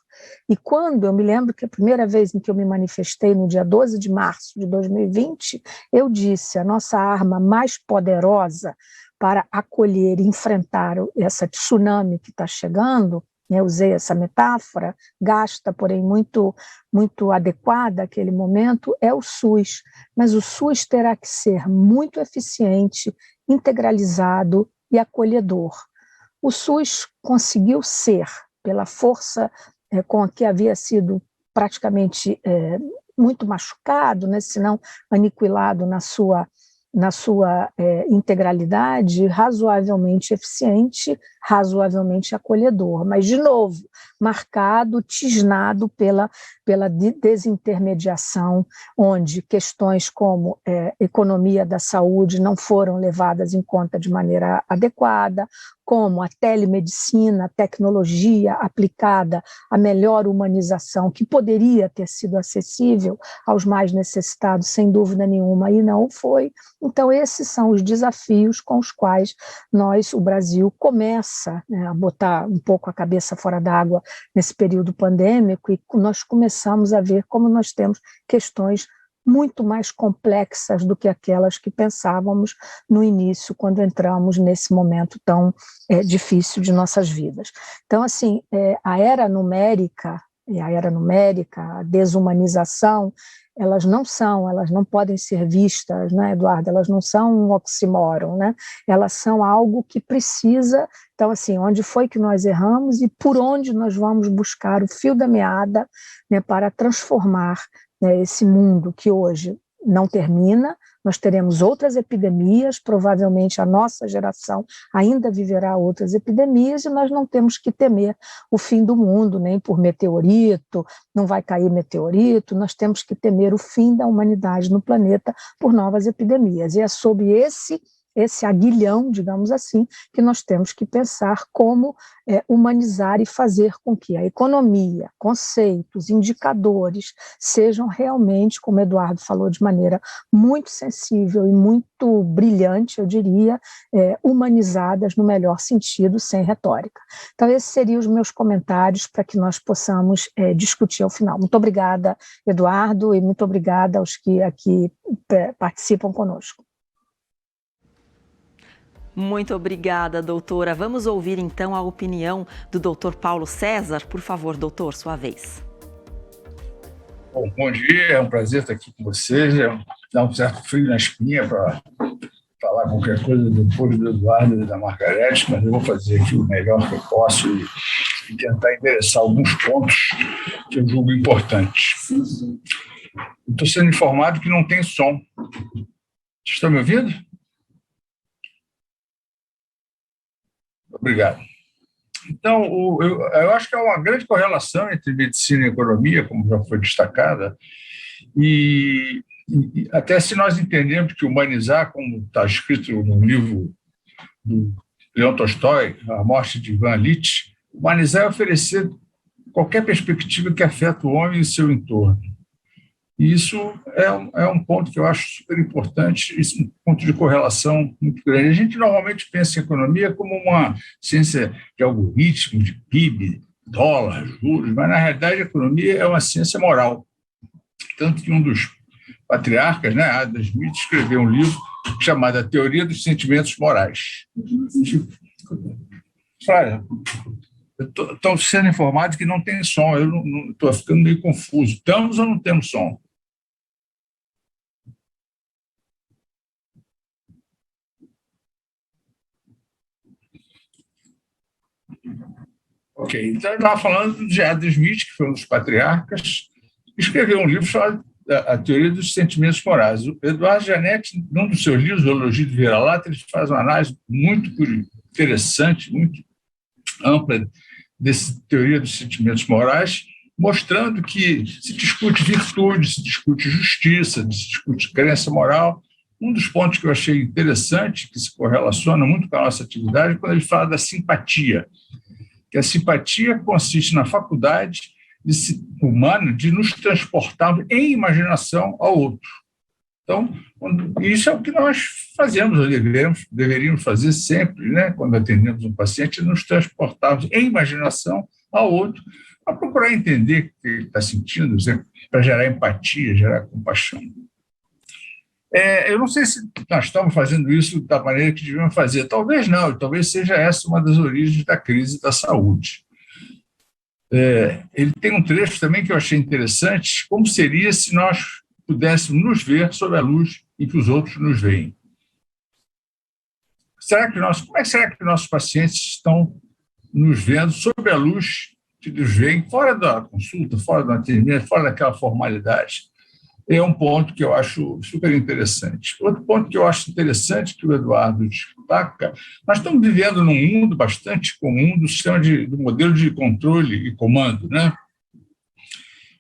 E quando, eu me lembro que a primeira vez em que eu me manifestei, no dia 12 de março de 2020, eu disse: a nossa arma mais poderosa para acolher e enfrentar essa tsunami que está chegando, eu usei essa metáfora, gasta, porém muito, muito adequada àquele momento, é o SUS. Mas o SUS terá que ser muito eficiente, integralizado e acolhedor. O SUS conseguiu ser, pela força com a que havia sido praticamente muito machucado, né, se não aniquilado na sua integralidade, razoavelmente eficiente, razoavelmente acolhedor, mas, de novo, marcado, tisnado pela desintermediação, onde questões como economia da saúde não foram levadas em conta de maneira adequada, como a telemedicina, a tecnologia aplicada à melhor humanização, que poderia ter sido acessível aos mais necessitados, sem dúvida nenhuma, e não foi. Então, esses são os desafios com os quais o Brasil, começa, né, a botar um pouco a cabeça fora d'água nesse período pandêmico, e nós começamos a ver como nós temos questões muito mais complexas do que aquelas que pensávamos no início, quando entramos nesse momento tão difícil de nossas vidas. Então, assim, a era numérica, a desumanização, elas não podem ser vistas, né, Eduardo? Elas não são um oxímoron, né? Elas são algo que precisa. Então, assim, onde foi que nós erramos e por onde nós vamos buscar o fio da meada, né, para transformar, né, esse mundo que hoje não termina. Nós teremos outras epidemias, provavelmente a nossa geração ainda viverá outras epidemias, e nós não temos que temer o fim do mundo, nem por meteorito, não vai cair meteorito, nós temos que temer o fim da humanidade no planeta por novas epidemias. E é sob esse aguilhão, digamos assim, que nós temos que pensar como humanizar e fazer com que a economia, conceitos, indicadores sejam realmente, como Eduardo falou de maneira muito sensível e muito brilhante, eu diria, humanizadas no melhor sentido, sem retórica. Então, esses seriam os meus comentários para que nós possamos discutir ao final. Muito obrigada, Eduardo, e muito obrigada aos que aqui participam conosco. Muito obrigada, doutora. Vamos ouvir, então, a opinião do doutor Paulo César. Por favor, doutor, sua vez. Bom dia, é um prazer estar aqui com vocês. Dá um certo frio na espinha para falar qualquer coisa depois do Eduardo e da Margarete, mas eu vou fazer aqui o melhor que eu posso e tentar endereçar alguns pontos que eu julgo importantes. Estou sendo informado que não tem som. Vocês estão me ouvindo? Obrigado. Então, eu acho que há uma grande correlação entre medicina e economia, como já foi destacada, e até se nós entendemos que humanizar, como está escrito no livro do Leon Tolstói, A Morte de Ivan Ilitch, humanizar é oferecer qualquer perspectiva que afeta o homem e seu entorno. E isso é um ponto que eu acho super importante, um ponto de correlação muito grande. A gente normalmente pensa em economia como uma ciência de algoritmo, de PIB, dólar, juros, mas, na realidade, a economia é uma ciência moral. Tanto que um dos patriarcas, né, Adam Smith, escreveu um livro chamado A Teoria dos Sentimentos Morais. Olha, estou sendo informado que não tem som, eu estou ficando meio confuso. Temos ou não temos som? Ok, então eu estava falando de Adam Smith, que foi um dos patriarcas, escreveu um livro chamado A Teoria dos Sentimentos Morais. O Eduardo Gianetti, num dos seus livros, O Elogio de Vira-Lata, ele faz uma análise muito interessante, muito ampla dessa teoria dos sentimentos morais, mostrando que se discute virtude, se discute justiça, se discute crença moral. Um dos pontos que eu achei interessante, que se correlaciona muito com a nossa atividade, é quando ele fala da simpatia, que a simpatia consiste na faculdade humana de nos transportarmos em imaginação ao outro. Então, isso é o que nós fazemos, ou deveríamos fazer sempre, né? Quando atendemos um paciente, nos transportarmos em imaginação ao outro, para procurar entender o que ele está sentindo, para gerar empatia, gerar compaixão. Eu não sei se nós estamos fazendo isso da maneira que devíamos fazer. Talvez não, talvez seja essa uma das origens da crise da saúde. Ele tem um trecho também que eu achei interessante, como seria se nós pudéssemos nos ver sob a luz em que os outros nos veem. Como é que será que nossos pacientes estão nos vendo sob a luz que nos veem, fora da consulta, fora do atendimento, fora daquela formalidade? É um ponto que eu acho super interessante. Outro ponto que eu acho interessante, que o Eduardo destaca, nós estamos vivendo num mundo bastante comum do modelo de controle e comando, né?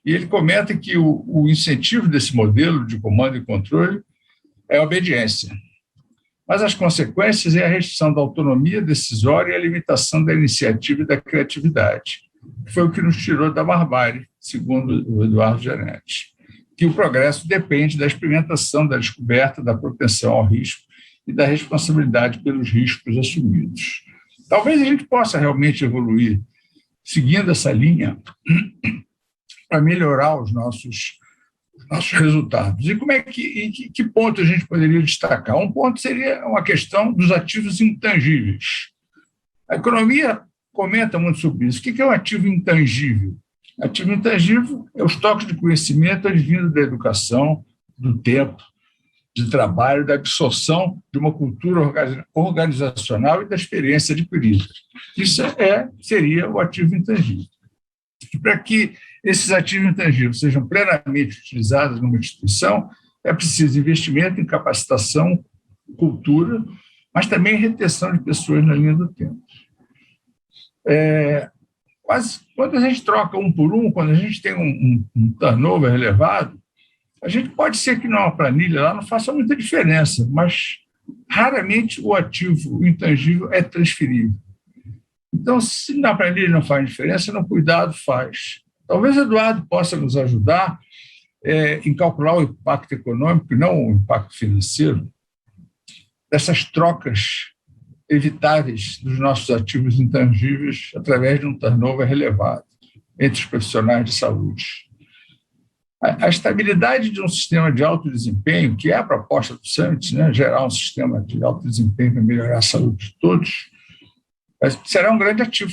E ele comenta que o incentivo desse modelo de comando e controle é a obediência. Mas as consequências é a restrição da autonomia decisória e a limitação da iniciativa e da criatividade. Foi o que nos tirou da barbárie, segundo o Eduardo Gianetti. Que o progresso depende da experimentação, da descoberta, da propensão ao risco e da responsabilidade pelos riscos assumidos. Talvez a gente possa realmente evoluir seguindo essa linha para melhorar os nossos resultados. E que ponto a gente poderia destacar? Um ponto seria uma questão dos ativos intangíveis. A economia comenta muito sobre isso. O que é um ativo intangível? Ativo intangível é o estoque de conhecimento advindo da educação, do tempo, de trabalho, da absorção de uma cultura organizacional e da experiência adquirida. Isso seria o ativo intangível. E para que esses ativos intangíveis sejam plenamente utilizados numa instituição, é preciso investimento em capacitação, cultura, mas também retenção de pessoas na linha do tempo. Quando a gente troca um por um, quando a gente tem um turnover elevado, a gente pode ser que numa planilha lá não faça muita diferença, mas raramente o ativo intangível é transferível. Então, se na planilha não faz diferença, no cuidado faz. Talvez o Eduardo possa nos ajudar em calcular o impacto econômico, não o impacto financeiro, dessas trocas evitáveis dos nossos ativos intangíveis através de um turnover elevado entre os profissionais de saúde. A estabilidade de um sistema de alto desempenho, que é a proposta do Summit, né, gerar um sistema de alto desempenho para melhorar a saúde de todos, será um grande ativo.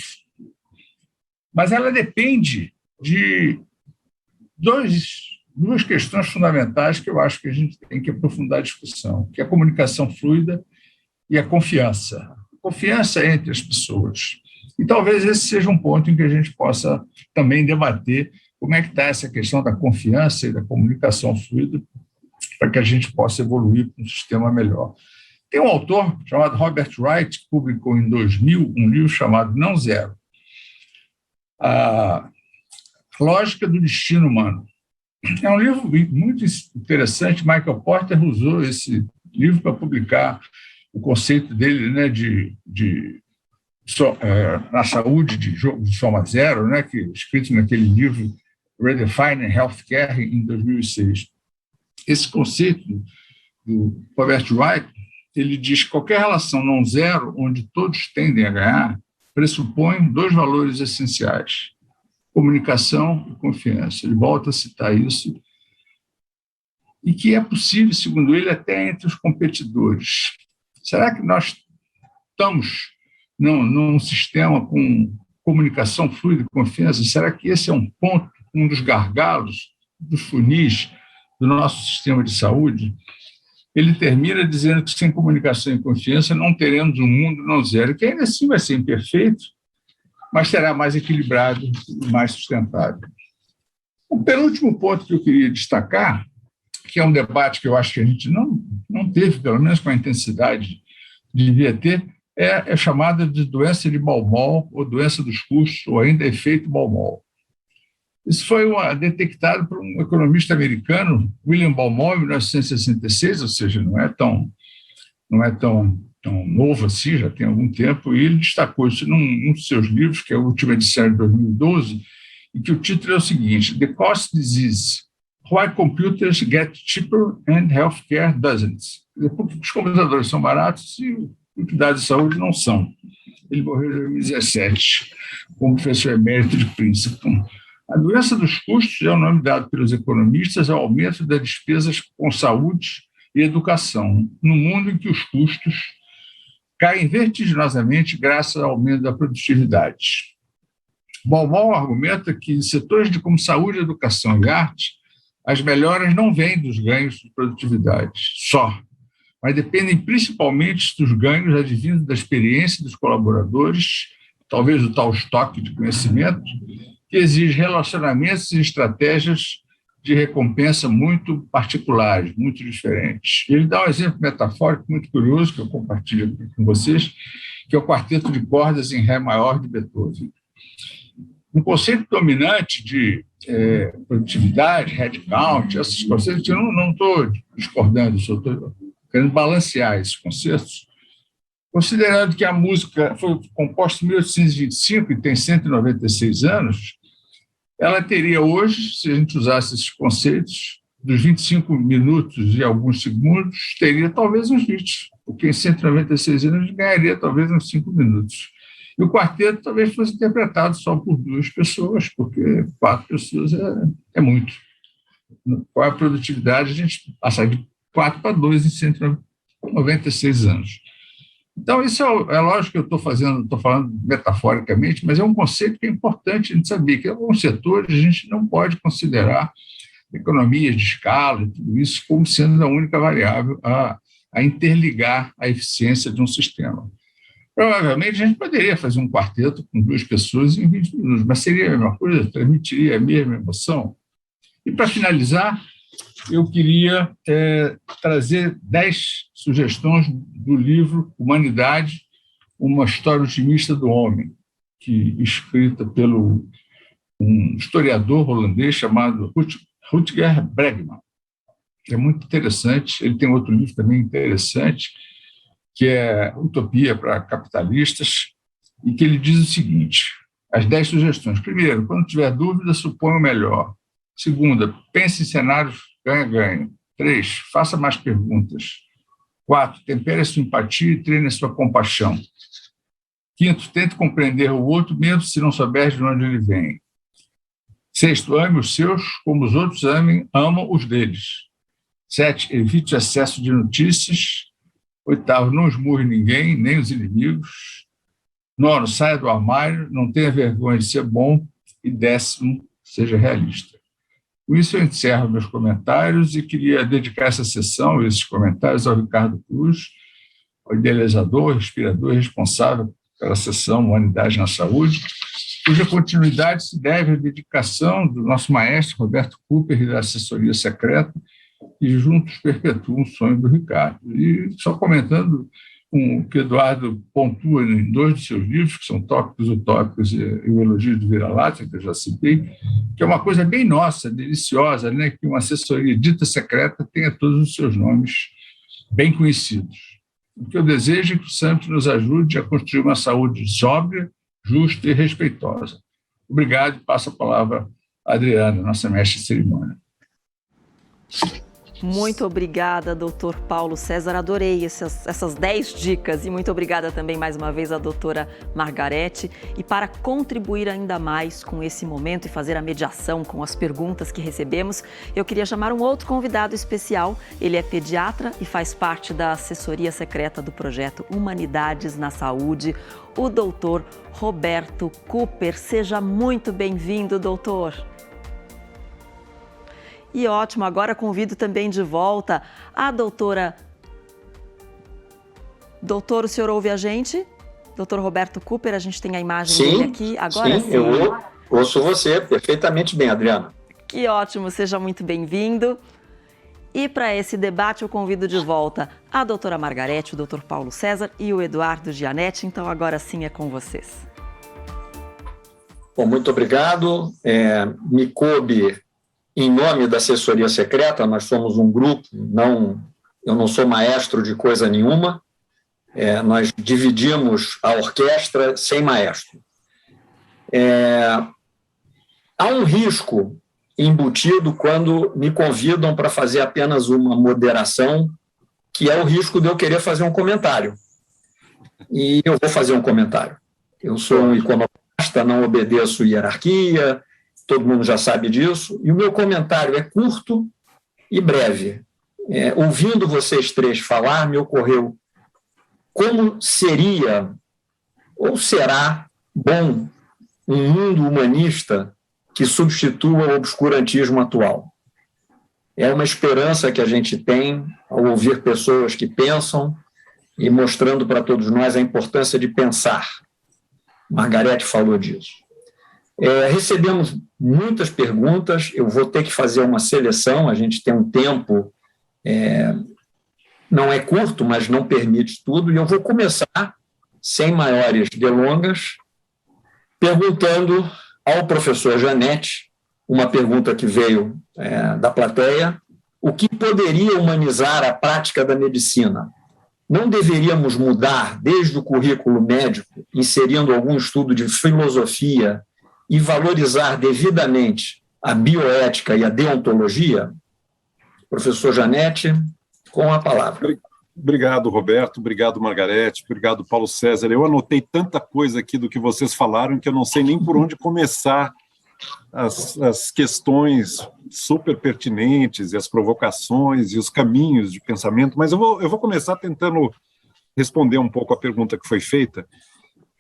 Mas ela depende de duas questões fundamentais que eu acho que a gente tem que aprofundar a discussão, que é a comunicação fluida e a confiança. Confiança entre as pessoas. E talvez esse seja um ponto em que a gente possa também debater como é que está essa questão da confiança e da comunicação fluida para que a gente possa evoluir para um sistema melhor. Tem um autor chamado Robert Wright, que publicou em 2000 um livro chamado Não Zero, A Lógica do Destino Humano. É um livro muito interessante. Michael Porter usou esse livro para publicar o conceito dele, né, na saúde de soma zero, né, que escrito naquele livro Redefining Healthcare em 2006. Esse conceito do Robert Wright, ele diz que qualquer relação não zero, onde todos tendem a ganhar, pressupõe dois valores essenciais: comunicação e confiança. Ele volta a citar isso, e que é possível, segundo ele, até entre os competidores. Será que nós estamos num sistema com comunicação fluida e confiança? Será que esse é um ponto, um dos gargalos, dos funis do nosso sistema de saúde? Ele termina dizendo que sem comunicação e confiança não teremos um mundo não zero, que ainda assim vai ser imperfeito, mas será mais equilibrado e mais sustentável. O penúltimo ponto que eu queria destacar, que é um debate que eu acho que a gente não teve, pelo menos com a intensidade que devia ter, é chamada de doença de Baumol, ou doença dos custos, ou ainda efeito Baumol. Isso foi detectado por um economista americano, William Baumol, em 1966, ou seja, não é tão novo assim, já tem algum tempo, e ele destacou isso num dos seus livros, que é a última edição de 2012, e que o título é o seguinte: The Cost Disease, Why Computers Get Cheaper and Healthcare Doesn't. Porque os computadores são baratos e os cuidados de saúde não são. Ele morreu em 2017, como professor emérito de Princeton. A doença dos custos é o nome dado pelos economistas ao aumento das despesas com saúde e educação, no mundo em que os custos caem vertiginosamente graças ao aumento da produtividade. Baumol argumenta que em setores como saúde, educação e arte, as melhoras não vêm dos ganhos de produtividade só, mas dependem principalmente dos ganhos advindos da experiência dos colaboradores, talvez o tal estoque de conhecimento, que exige relacionamentos e estratégias de recompensa muito particulares, muito diferentes. Ele dá um exemplo metafórico muito curioso, que eu compartilho aqui com vocês, que é o quarteto de cordas em Ré maior de Beethoven. Um conceito dominante de produtividade, headcount, esses conceitos, eu não estou discordando, só estou querendo balancear esses conceitos, considerando que a música foi composta em 1825 e tem 196 anos, ela teria hoje, se a gente usasse esses conceitos, dos 25 minutos e alguns segundos, teria talvez uns 20, porque em 196 anos ganharia talvez uns 5 minutos. E o quarteto talvez fosse interpretado só por 2 pessoas, porque 4 pessoas é muito. Qual é a produtividade? A gente passa de 4 para 2 em 196 anos. Então, isso é lógico que eu estou falando metaforicamente, mas é um conceito que é importante a gente saber, que em alguns setores a gente não pode considerar economias de escala e tudo isso como sendo a única variável a interligar a eficiência de um sistema. Provavelmente a gente poderia fazer um quarteto com 2 pessoas em 20 minutos, mas seria a mesma coisa, transmitiria a mesma emoção. E, para finalizar, eu queria trazer 10 sugestões do livro Humanidade, uma história otimista do homem, escrita pelo um historiador holandês chamado Rutger Bregman. É muito interessante. Ele tem outro livro também interessante, que é Utopia para Capitalistas, e que ele diz o seguinte: as 10 sugestões. Primeiro, quando tiver dúvida, suponha o melhor. Segunda, pense em cenários ganha-ganha. 3, faça mais perguntas. 4, tempere a sua empatia e treine a sua compaixão. 5, tente compreender o outro, mesmo se não souber de onde ele vem. 6, ame os seus como os outros amam os deles. 7, evite o excesso de notícias. 8, não esmurre ninguém, nem os inimigos. 9, saia do armário, não tenha vergonha de ser bom. E 10, seja realista. Com isso, eu encerro meus comentários e queria dedicar essa sessão, esses comentários, ao Ricardo Cruz, ao idealizador, inspirador e responsável pela sessão Humanidade na Saúde, cuja continuidade se deve à dedicação do nosso maestro Roberto Cooper e da assessoria secreta, que juntos perpetuam o sonho do Ricardo. E só comentando o que Eduardo pontua em 2 de seus livros, que são Tópicos Utópicos e o Elogio do Vira-Lata, que eu já citei, que é uma coisa bem nossa, deliciosa, né? Que uma assessoria dita secreta tenha todos os seus nomes bem conhecidos. O que eu desejo é que o Summit nos ajude a construir uma saúde sóbria, justa e respeitosa. Obrigado, e passo a palavra a Adriana, nossa mestre de cerimônia. Muito obrigada, doutor Paulo César. Adorei essas 10 dicas e muito obrigada também mais uma vez à doutora Margarete. E para contribuir ainda mais com esse momento e fazer a mediação com as perguntas que recebemos, eu queria chamar um outro convidado especial. Ele é pediatra e faz parte da assessoria secreta do projeto Humanidades na Saúde, o doutor Roberto Cooper. Seja muito bem-vindo, doutor. E ótimo, agora convido também de volta a doutora... Doutor, o senhor ouve a gente? Doutor Roberto Cooper, a gente tem a imagem dele aqui. Agora sim. Eu ouço você perfeitamente bem, Adriana. Que ótimo, seja muito bem-vindo. E para esse debate eu convido de volta a doutora Margarete, o doutor Paulo César e o Eduardo Gianetti. Então agora sim é com vocês. Bom, muito obrigado. Me coube... Em nome da assessoria secreta, nós somos um grupo, eu não sou maestro de coisa nenhuma, nós dividimos a orquestra sem maestro. Há um risco embutido quando me convidam para fazer apenas uma moderação, que é o risco de eu querer fazer um comentário. E eu vou fazer um comentário. Eu sou um economista, não obedeço hierarquia, todo mundo já sabe disso, e o meu comentário é curto e breve. Ouvindo vocês 3 falar, me ocorreu como seria ou será bom um mundo humanista que substitua o obscurantismo atual. É uma esperança que a gente tem ao ouvir pessoas que pensam e mostrando para todos nós a importância de pensar. Margarete falou disso. Recebemos muitas perguntas, eu vou ter que fazer uma seleção, a gente tem um tempo, não é curto, mas não permite tudo, e eu vou começar, sem maiores delongas, perguntando ao professor Gianetti, uma pergunta que veio da plateia, o que poderia humanizar a prática da medicina? Não deveríamos mudar desde o currículo médico, inserindo algum estudo de filosofia, e valorizar devidamente a bioética e a deontologia? Professor Gianetti, com a palavra. Obrigado, Roberto. Obrigado, Margarete. Obrigado, Paulo César. Eu anotei tanta coisa aqui do que vocês falaram que eu não sei nem por onde começar as questões super pertinentes e as provocações e os caminhos de pensamento, mas eu vou começar tentando responder um pouco a pergunta que foi feita.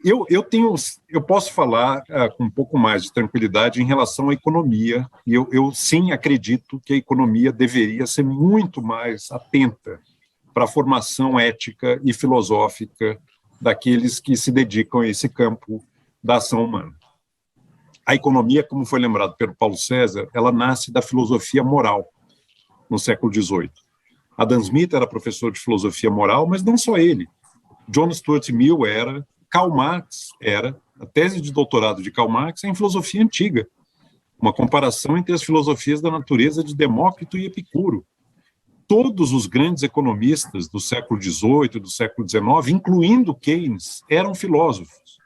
Eu posso falar com um pouco mais de tranquilidade em relação à economia, e eu sim acredito que a economia deveria ser muito mais atenta para a formação ética e filosófica daqueles que se dedicam a esse campo da ação humana. A economia, como foi lembrado pelo Paulo César, ela nasce da filosofia moral no século XVIII. Adam Smith era professor de filosofia moral, mas não só ele. John Stuart Mill era, Karl Marx era, a tese de doutorado de Karl Marx é em filosofia antiga, uma comparação entre as filosofias da natureza de Demócrito e Epicuro. Todos os grandes economistas do século XVIII, do século XIX, incluindo Keynes, eram filósofos.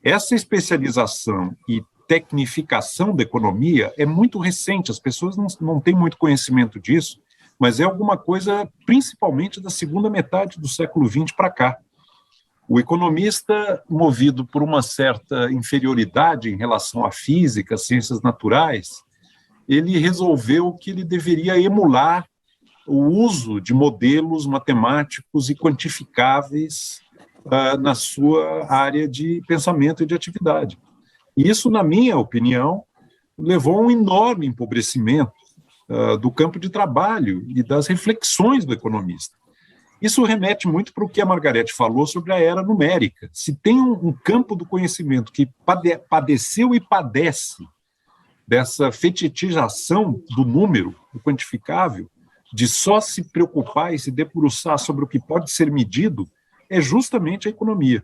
Essa especialização e tecnificação da economia é muito recente, as pessoas não têm muito conhecimento disso, mas é alguma coisa principalmente da segunda metade do século XX para cá. O economista, movido por uma certa inferioridade em relação à física, às ciências naturais, ele resolveu que ele deveria emular o uso de modelos matemáticos e quantificáveis na sua área de pensamento e de atividade. E isso, na minha opinião, levou a um enorme empobrecimento do campo de trabalho e das reflexões do economista. Isso remete muito para o que a Margarete falou sobre a era numérica. Se tem um campo do conhecimento que padeceu e padece dessa fetichização do número, do quantificável, de só se preocupar e se debruçar sobre o que pode ser medido, é justamente a economia.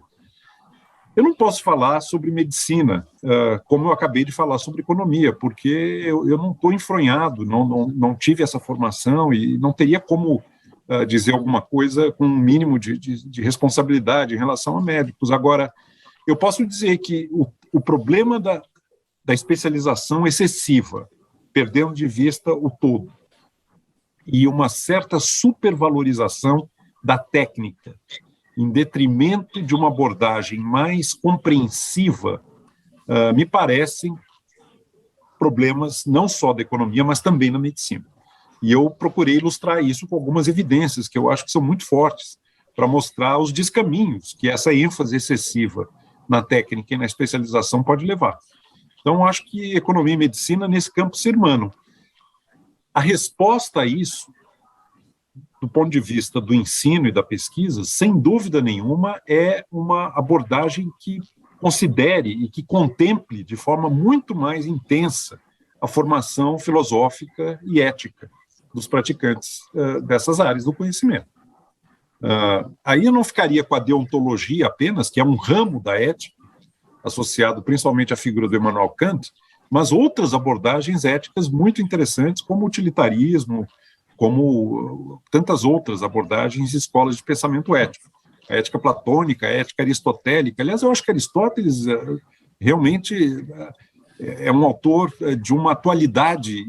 Eu não posso falar sobre medicina, como eu acabei de falar sobre economia, porque eu não estou enfronhado, não tive essa formação e não teria como dizer alguma coisa com um mínimo de responsabilidade em relação a médicos. Agora, eu posso dizer que o problema da especialização excessiva, perdendo de vista o todo, e uma certa supervalorização da técnica, em detrimento de uma abordagem mais compreensiva, me parecem problemas não só da economia, mas também na medicina. E eu procurei ilustrar isso com algumas evidências que eu acho que são muito fortes, para mostrar os descaminhos que essa ênfase excessiva na técnica e na especialização pode levar. Então, acho que economia e medicina, nesse campo, se irmanam. A resposta a isso, do ponto de vista do ensino e da pesquisa, sem dúvida nenhuma, é uma abordagem que considere e que contemple de forma muito mais intensa a formação filosófica e ética dos praticantes dessas áreas do conhecimento. Aí eu não ficaria com a deontologia apenas, que é um ramo da ética, associado principalmente à figura do Immanuel Kant, mas outras abordagens éticas muito interessantes, como o utilitarismo, como tantas outras abordagens e escolas de pensamento ético. A ética platônica, a ética aristotélica. Aliás, eu acho que Aristóteles realmente é um autor de uma atualidade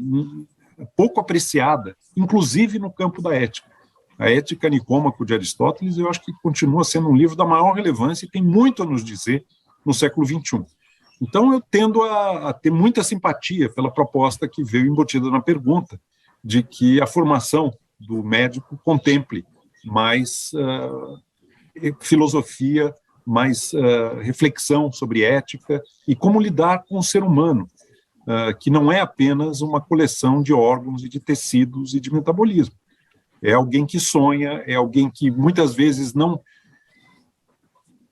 pouco apreciada, inclusive no campo da ética. A Ética Nicômaco de Aristóteles, eu acho que continua sendo um livro da maior relevância e tem muito a nos dizer no século XXI. Então, eu tendo a ter muita simpatia pela proposta que veio embutida na pergunta, de que a formação do médico contemple mais filosofia, mais reflexão sobre ética e como lidar com o ser humano, que não é apenas uma coleção de órgãos e de tecidos e de metabolismo. É alguém que sonha, é alguém que muitas vezes não,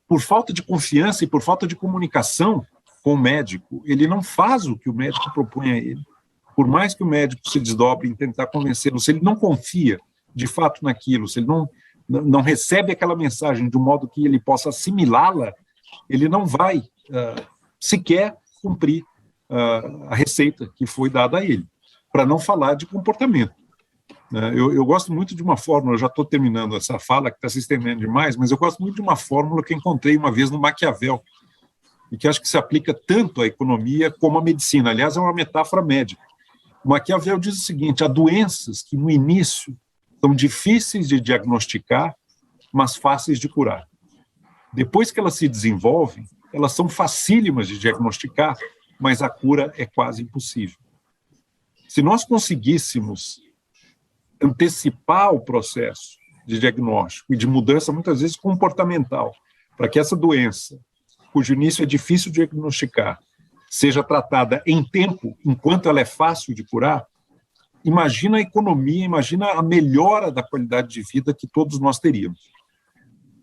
por falta de confiança e por falta de comunicação com o médico, ele não faz o que o médico propõe a ele. Por mais que o médico se desdobre em tentar convencê-lo, se ele não confia de fato naquilo, se ele não recebe aquela mensagem de um modo que ele possa assimilá-la, ele não vai sequer cumprir a receita que foi dada a ele, para não falar de comportamento. Eu gosto muito de uma fórmula, eu já estou terminando essa fala, que está se estendendo demais, mas eu gosto muito de uma fórmula que encontrei uma vez no Maquiavel, e que acho que se aplica tanto à economia como à medicina. Aliás, é uma metáfora médica. O Maquiavel diz o seguinte: há doenças que no início são difíceis de diagnosticar, mas fáceis de curar. Depois que elas se desenvolvem, elas são facílimas de diagnosticar, mas a cura é quase impossível. Se nós conseguíssemos antecipar o processo de diagnóstico e de mudança, muitas vezes comportamental, para que essa doença, cujo início é difícil de diagnosticar, seja tratada em tempo, enquanto ela é fácil de curar, imagina a economia, imagina a melhora da qualidade de vida que todos nós teríamos.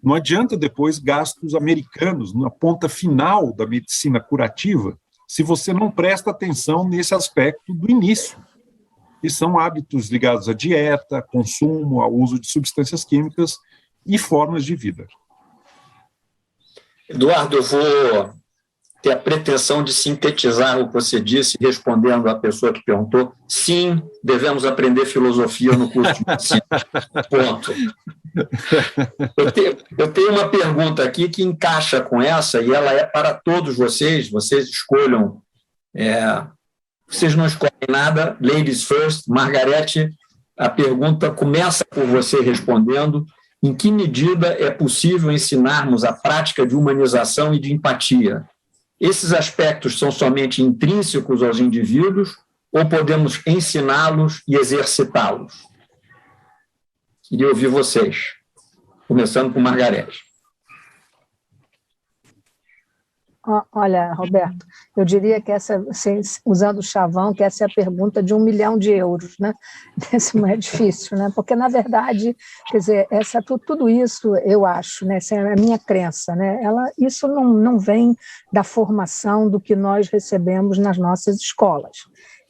Não adianta depois gastos americanos na ponta final da medicina curativa se você não presta atenção nesse aspecto do início, que são hábitos ligados à dieta, consumo, ao uso de substâncias químicas e formas de vida. Eduardo, eu vou ter a pretensão de sintetizar o que você disse, respondendo à pessoa que perguntou. Sim, devemos aprender filosofia no curso de medicina. Ponto. Eu tenho uma pergunta aqui que encaixa com essa, e ela é para todos vocês escolham. Vocês não escolhem nada, ladies first. Margarete, a pergunta começa por você respondendo: em que medida é possível ensinarmos a prática de humanização e de empatia? Esses aspectos são somente intrínsecos aos indivíduos ou podemos ensiná-los e exercitá-los? Queria ouvir vocês, começando com Margarete. Olha, Roberto, eu diria que essa, usando o chavão, que essa é a pergunta de 1 milhão de euros, né? Isso não é difícil, né? Porque, na verdade, quer dizer, tudo isso, eu acho, né? Essa é a minha crença, né? Isso não vem da formação do que nós recebemos nas nossas escolas.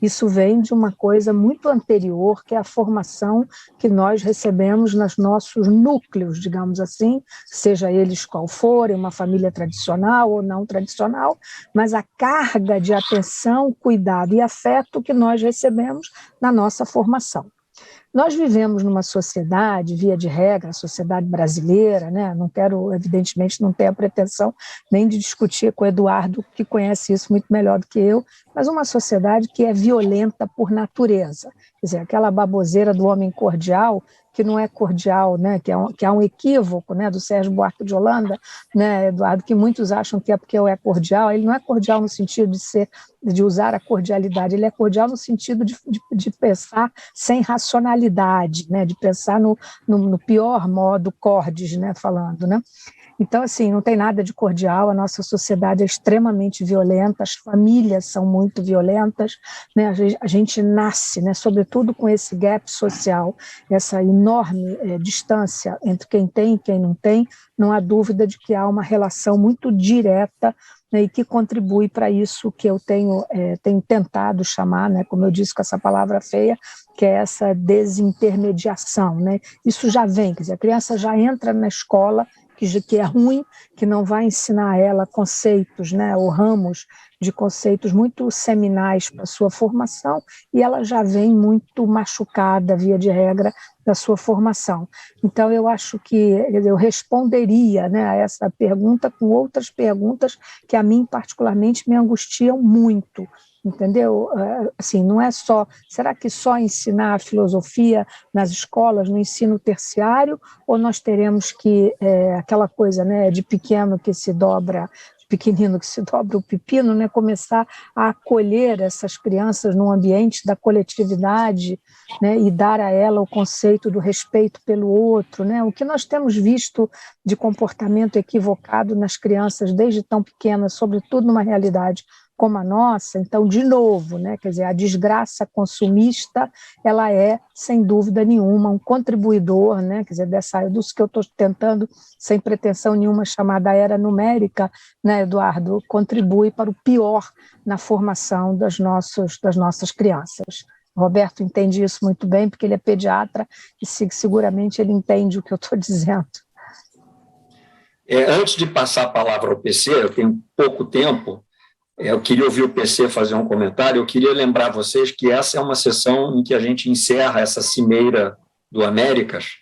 Isso vem de uma coisa muito anterior, que é a formação que nós recebemos nos nossos núcleos, digamos assim, seja eles qual forem, uma família tradicional ou não tradicional, mas a carga de atenção, cuidado e afeto que nós recebemos na nossa formação. Nós vivemos numa sociedade, via de regra, a sociedade brasileira, né? Não quero, evidentemente, não ter a pretensão nem de discutir com o Eduardo, que conhece isso muito melhor do que eu, mas uma sociedade que é violenta por natureza. Quer dizer, aquela baboseira do homem cordial, que não é cordial, né? que há um equívoco, né? Do Sérgio Buarque de Holanda, né, Eduardo, que muitos acham que é porque é cordial. Ele não é cordial no sentido de usar a cordialidade, ele é cordial no sentido de pensar sem racionalidade, né? De pensar no pior modo cordes, né? Falando, né? Então, assim, não tem nada de cordial, a nossa sociedade é extremamente violenta, as famílias são muito violentas, né? A gente nasce, né, sobretudo com esse gap social, essa enorme distância entre quem tem e quem não tem, não há dúvida de que há uma relação muito direta, né, e que contribui para isso que eu tenho tentado chamar, né, como eu disse com essa palavra feia, que é essa desintermediação, né? Isso já vem, quer dizer, a criança já entra na escola, que é ruim, que não vai ensinar a ela conceitos, né, ou ramos de conceitos muito seminais para a sua formação, e ela já vem muito machucada, via de regra, da sua formação. Então, eu acho que eu responderia, né, a essa pergunta com outras perguntas que a mim, particularmente, me angustiam muito, entendeu? Assim, não é só, será que só ensinar a filosofia nas escolas, no ensino terciário, ou nós teremos que, aquela coisa, né, de pequenino que se dobra o pepino, né, começar a acolher essas crianças no ambiente da coletividade, né, e dar a ela o conceito do respeito pelo outro, né? O que nós temos visto de comportamento equivocado nas crianças desde tão pequenas, sobretudo numa realidade como a nossa. Então, de novo, né, quer dizer, a desgraça consumista, ela é, sem dúvida nenhuma, um contribuidor, né, quer dizer, dos que eu estou tentando, sem pretensão nenhuma, chamar da era numérica, né, Eduardo, contribui para o pior na formação das nossas crianças. O Roberto entende isso muito bem, porque ele é pediatra e seguramente ele entende o que eu estou dizendo. Antes de passar a palavra ao PC, eu tenho pouco tempo, eu queria ouvir o PC fazer um comentário. Eu queria lembrar vocês que essa é uma sessão em que a gente encerra essa cimeira do Américas,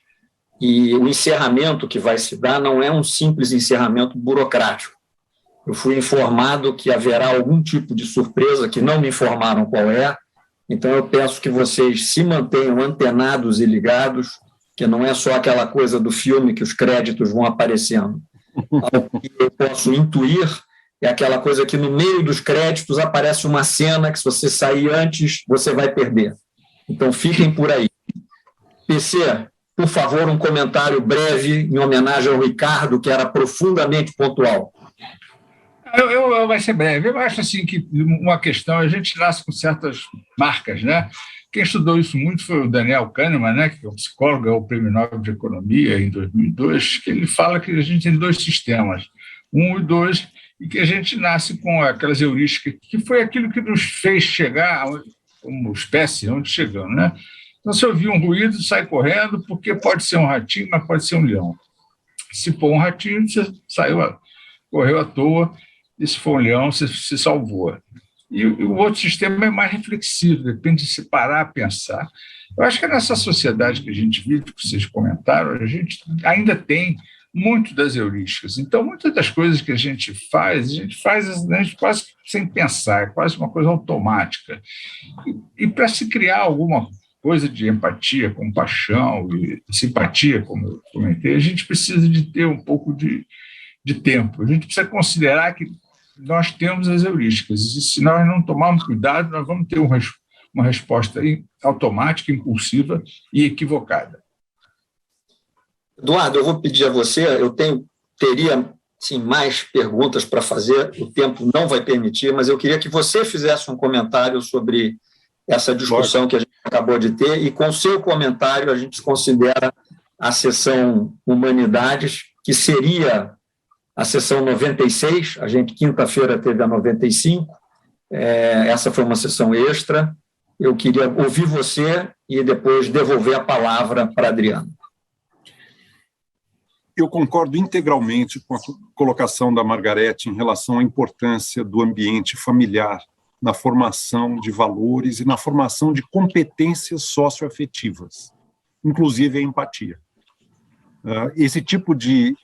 e o encerramento que vai se dar não é um simples encerramento burocrático. Eu fui informado que haverá algum tipo de surpresa, que não me informaram qual é, então eu peço que vocês se mantenham antenados e ligados, que não é só aquela coisa do filme que os créditos vão aparecendo. Algo que eu posso intuir é aquela coisa que no meio dos créditos aparece uma cena que, se você sair antes, você vai perder. Então, fiquem por aí. PC, por favor, um comentário breve em homenagem ao Ricardo, que era profundamente pontual. Vai ser breve. Eu acho assim que uma questão, a gente nasce com certas marcas, né? Quem estudou isso muito foi o Daniel Kahneman, né, que é um psicólogo, ganhou o Prêmio Nobel de Economia em 2002, que ele fala que a gente tem 2 sistemas, 1 e 2, e que a gente nasce com aquelas heurísticas, que foi aquilo que nos fez chegar, como espécie, onde chegamos, né? Então, se ouvir um ruído, sai correndo, porque pode ser um ratinho, mas pode ser um leão. Se for um ratinho, você correu à toa, e se for um leão, você se salvou. E o outro sistema é mais reflexivo, depende de se parar a pensar. Eu acho que nessa sociedade que a gente vive, que vocês comentaram, a gente ainda tem muito das heurísticas. Então, muitas das coisas que a gente faz quase sem pensar, é quase uma coisa automática. E para se criar alguma coisa de empatia, compaixão e simpatia, como eu comentei, a gente precisa de ter um pouco de tempo. A gente precisa considerar que nós temos as heurísticas, e se nós não tomarmos cuidado, nós vamos ter uma resposta automática, impulsiva e equivocada. Eduardo, eu vou pedir a você, teria sim, mais perguntas para fazer, o tempo não vai permitir, mas eu queria que você fizesse um comentário sobre essa discussão que a gente acabou de ter, e com o seu comentário a gente considera a sessão Humanidades, que seria a sessão 96, a gente quinta-feira teve a 95, essa foi uma sessão extra. Eu queria ouvir você e depois devolver a palavra para a Adriana. Eu concordo integralmente com a colocação da Margarete em relação à importância do ambiente familiar na formação de valores e na formação de competências socioafetivas, inclusive a empatia. Esse tipo de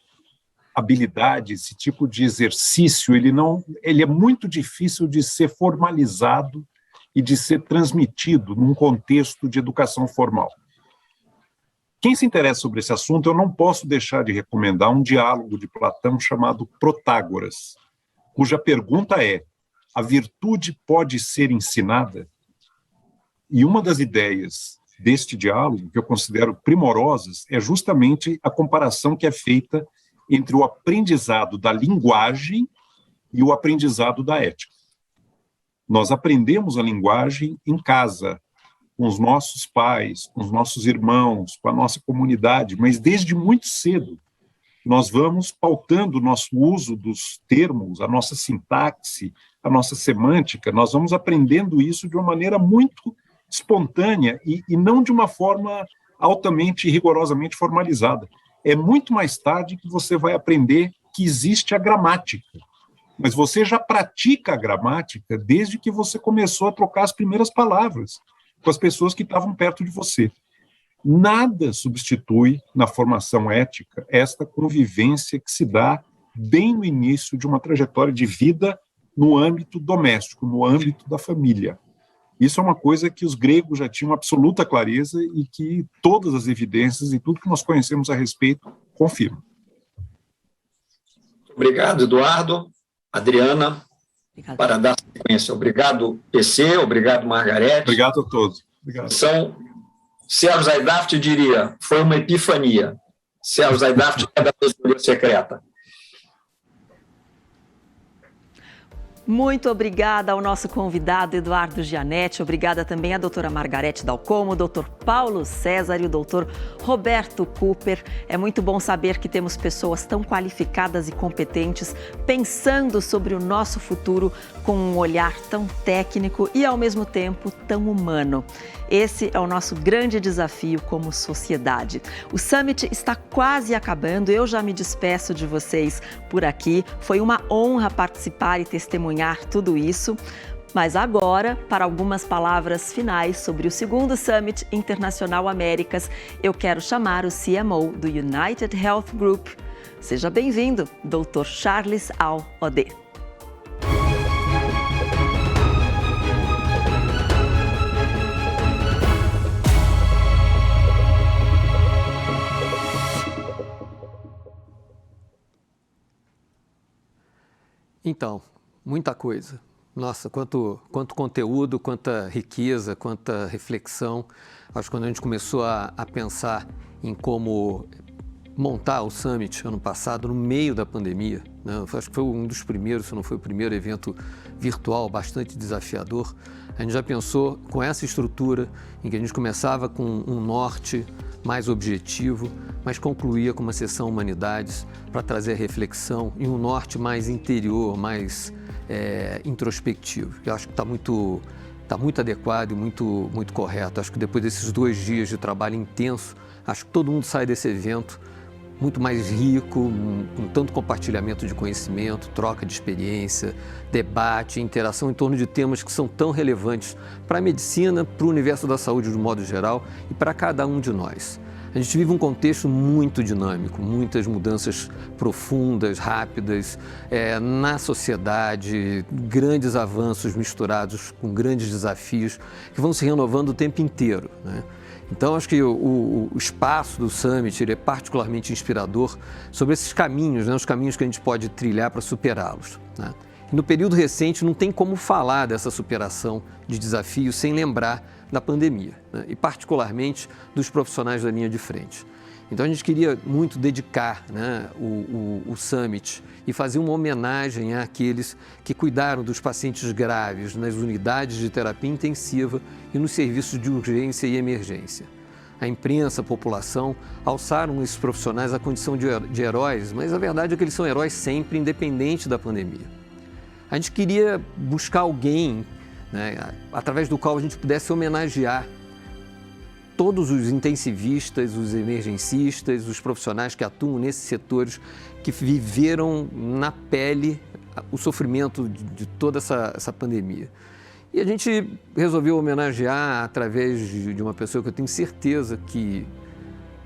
habilidade, esse tipo de exercício, ele é muito difícil de ser formalizado e de ser transmitido num contexto de educação formal. Quem se interessa sobre esse assunto, eu não posso deixar de recomendar um diálogo de Platão chamado Protágoras, cuja pergunta é: a virtude pode ser ensinada? E uma das ideias deste diálogo, que eu considero primorosas, é justamente a comparação que é feita entre o aprendizado da linguagem e o aprendizado da ética. Nós aprendemos a linguagem em casa, com os nossos pais, com os nossos irmãos, com a nossa comunidade, mas desde muito cedo nós vamos pautando o nosso uso dos termos, a nossa sintaxe, a nossa semântica, nós vamos aprendendo isso de uma maneira muito espontânea e não de uma forma altamente e rigorosamente formalizada. É muito mais tarde que você vai aprender que existe a gramática, mas você já pratica a gramática desde que você começou a trocar as primeiras palavras com as pessoas que estavam perto de você. Nada substitui, na formação ética, esta convivência que se dá bem no início de uma trajetória de vida no âmbito doméstico, no âmbito da família. Isso é uma coisa que os gregos já tinham absoluta clareza e que todas as evidências e tudo que nós conhecemos a respeito confirmam. Obrigado, Eduardo. Adriana, Obrigada. para dar sequência. Obrigado, PC, obrigado, Margarete. Obrigado a todos. Obrigado. Sérgio Zaidaft diria, foi uma epifania. Sérgio Zaidaft é da tesouraria secreta. Muito obrigada ao nosso convidado Eduardo Gianetti, obrigada também à doutora Margarete Dalcomo, o doutor Paulo César e o doutor Roberto Cooper. É muito bom saber que temos pessoas tão qualificadas e competentes pensando sobre o nosso futuro com um olhar tão técnico e, ao mesmo tempo, tão humano. Esse é o nosso grande desafio como sociedade. O Summit está quase acabando, eu já me despeço de vocês por aqui. Foi uma honra participar e testemunhar tudo isso. Mas agora, para algumas palavras finais sobre o segundo Summit Internacional Américas, eu quero chamar o CMO do United Health Group. Seja bem-vindo, Dr. Charles Al-Odeh. Então, muita coisa. Nossa, quanto conteúdo, quanta riqueza, quanta reflexão. Acho que quando a gente começou a pensar em como montar o Summit ano passado, no meio da pandemia, né? Acho que foi um dos primeiros, se não foi o primeiro evento virtual bastante desafiador. A gente já pensou com essa estrutura em que a gente começava com um norte mais objetivo, mas concluía com uma sessão Humanidades para trazer a reflexão e um norte mais interior, mais introspectivo. Eu acho que está muito adequado e muito correto. Acho que depois desses 2 dias de trabalho intenso, acho que todo mundo sai desse evento muito mais rico, com tanto compartilhamento de conhecimento, troca de experiência, debate, interação em torno de temas que são tão relevantes para a medicina, para o universo da saúde de um modo geral e para cada um de nós. A gente vive um contexto muito dinâmico, muitas mudanças profundas, rápidas, na sociedade, grandes avanços misturados com grandes desafios que vão se renovando o tempo inteiro, né? Então, acho que o espaço do Summit é particularmente inspirador sobre esses caminhos, né? Os caminhos que a gente pode trilhar para superá-los, né? E no período recente, não tem como falar dessa superação de desafios sem lembrar da pandemia, né? E particularmente dos profissionais da linha de frente. Então a gente queria muito dedicar, né, o Summit e fazer uma homenagem àqueles que cuidaram dos pacientes graves nas unidades de terapia intensiva e nos serviços de urgência e emergência. A imprensa, a população, alçaram esses profissionais à condição de heróis, mas a verdade é que eles são heróis sempre, independente da pandemia. A gente queria buscar alguém, né, através do qual a gente pudesse homenagear todos os intensivistas, os emergencistas, os profissionais que atuam nesses setores, que viveram na pele o sofrimento de toda essa pandemia. E a gente resolveu homenagear através de uma pessoa que eu tenho certeza que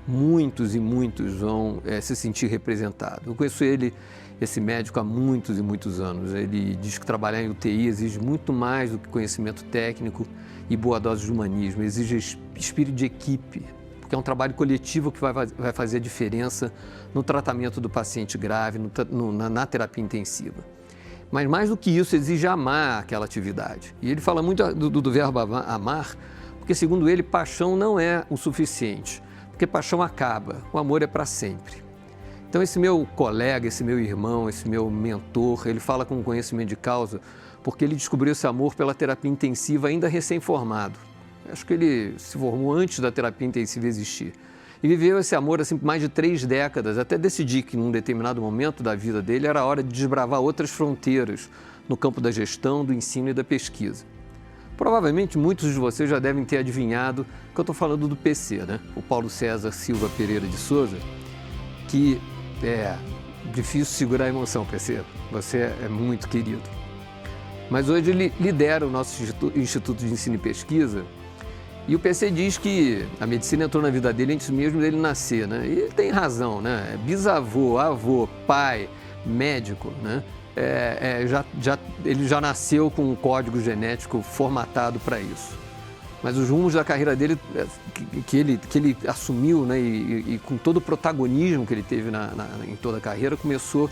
muitos e muitos vão se sentir representados. Eu conheço ele, esse médico, há muitos e muitos anos. Ele diz que trabalhar em UTI exige muito mais do que conhecimento técnico e boa dose de humanismo, exige espírito de equipe, porque é um trabalho coletivo que vai fazer a diferença no tratamento do paciente grave, na terapia intensiva. Mas mais do que isso, exige amar aquela atividade. E ele fala muito do verbo amar, porque segundo ele, paixão não é o suficiente, porque paixão acaba, o amor é para sempre. Então esse meu colega, esse meu irmão, esse meu mentor, ele fala com conhecimento de causa, porque ele descobriu esse amor pela terapia intensiva ainda recém-formado. Acho que ele se formou antes da terapia intensiva existir. E viveu esse amor assim, por mais de 3 décadas, até decidir que num determinado momento da vida dele era a hora de desbravar outras fronteiras no campo da gestão, do ensino e da pesquisa. Provavelmente muitos de vocês já devem ter adivinhado que eu estou falando do PC, né? O Paulo César Silva Pereira de Souza, que é difícil segurar a emoção, PC. Você é muito querido. Mas hoje ele lidera o nosso Instituto de Ensino e Pesquisa e o PC diz que a medicina entrou na vida dele antes mesmo dele nascer, né? E ele tem razão, né? Bisavô, avô, pai, médico, né? Ele já nasceu com um código genético formatado para isso. Mas os rumos da carreira dele, que ele assumiu, né? E com todo o protagonismo que ele teve em toda a carreira, começou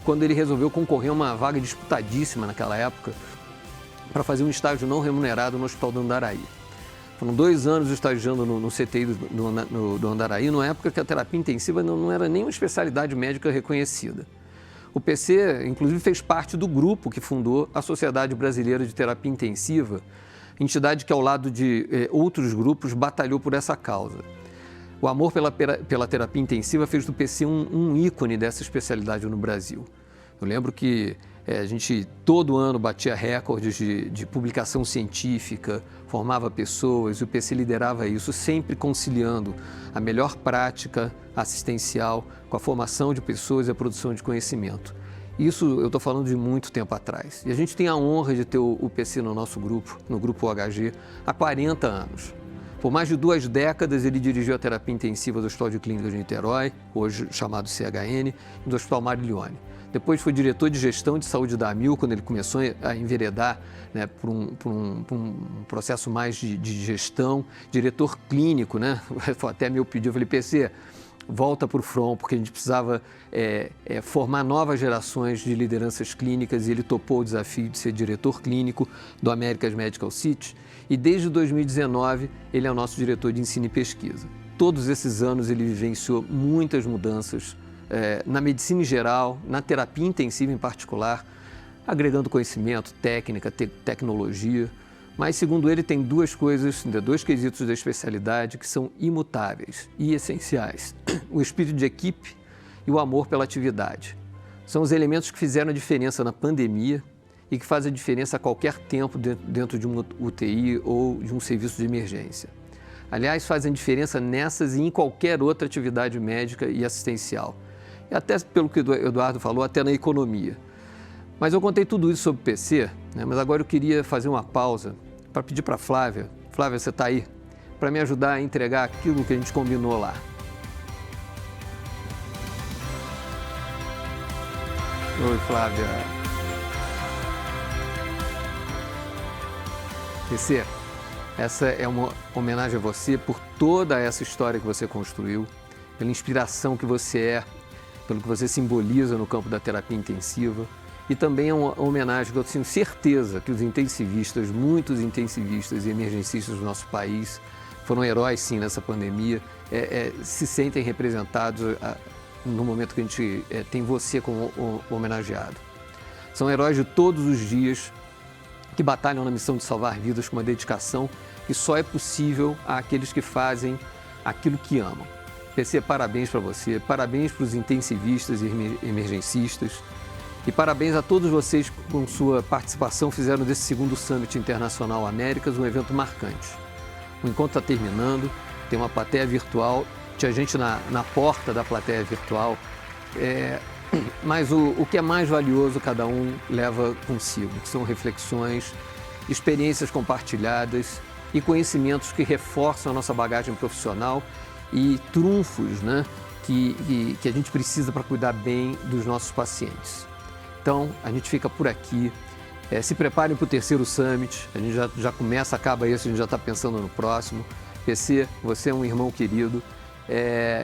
quando ele resolveu concorrer a uma vaga disputadíssima naquela época para fazer um estágio não remunerado no Hospital do Andaraí. Foram 2 anos estagiando no CTI do Andaraí, numa época que a terapia intensiva não era nem uma especialidade médica reconhecida. O PC, inclusive, fez parte do grupo que fundou a Sociedade Brasileira de Terapia Intensiva, entidade que, ao lado de outros grupos, batalhou por essa causa. O amor pela terapia intensiva fez do PC um ícone dessa especialidade no Brasil. Eu lembro que a gente todo ano batia recordes de publicação científica, formava pessoas e o PC liderava isso, sempre conciliando a melhor prática assistencial com a formação de pessoas e a produção de conhecimento. Isso eu estou falando de muito tempo atrás. E a gente tem a honra de ter o PC no nosso grupo, no Grupo OHG, há 40 anos. Por mais de 2 décadas, ele dirigiu a terapia intensiva do Hospital de Clínicas de Niterói, hoje chamado CHN, e do Hospital Mariglione. Depois foi diretor de gestão de saúde da AMIL, quando ele começou a enveredar, né, por um processo mais de gestão. Diretor clínico, né? Até meu pediu, eu falei, PC, volta para o front, porque a gente precisava formar novas gerações de lideranças clínicas, e ele topou o desafio de ser diretor clínico do America's Medical City. E desde 2019, ele é o nosso diretor de ensino e pesquisa. Todos esses anos ele vivenciou muitas mudanças na medicina em geral, na terapia intensiva em particular, agregando conhecimento, técnica, tecnologia. Mas, segundo ele, tem 2 quesitos da especialidade que são imutáveis e essenciais: o espírito de equipe e o amor pela atividade. São os elementos que fizeram a diferença na pandemia e que fazem a diferença a qualquer tempo dentro de uma UTI ou de um serviço de emergência. Aliás, fazem diferença nessas e em qualquer outra atividade médica e assistencial. E até, pelo que o Eduardo falou, até na economia. Mas eu contei tudo isso sobre o PC, né? Mas agora eu queria fazer uma pausa para pedir para a Flávia. Flávia, você está aí? Para me ajudar a entregar aquilo que a gente combinou lá. Oi, Flávia. PC, essa é uma homenagem a você por toda essa história que você construiu, pela inspiração que você é, pelo que você simboliza no campo da terapia intensiva. E também é uma homenagem que eu tenho certeza que os intensivistas, muitos intensivistas e emergencistas do nosso país, foram heróis sim nessa pandemia se sentem representados no momento que a gente tem você como homenageado. São heróis de todos os dias que batalham na missão de salvar vidas com uma dedicação que só é possível àqueles que fazem aquilo que amam. PC, parabéns para você, parabéns para os intensivistas e emergencistas e parabéns a todos vocês que com sua participação fizeram desse segundo Summit Internacional Américas um evento marcante. O encontro está terminando, tem uma plateia virtual, tinha gente na porta da plateia virtual, mas o que é mais valioso cada um leva consigo, que são reflexões, experiências compartilhadas e conhecimentos que reforçam a nossa bagagem profissional e trunfos, né, que a gente precisa para cuidar bem dos nossos pacientes. Então, a gente fica por aqui. Se preparem para o terceiro Summit, a gente já começa, acaba isso, a gente já está pensando no próximo. PC, você é um irmão querido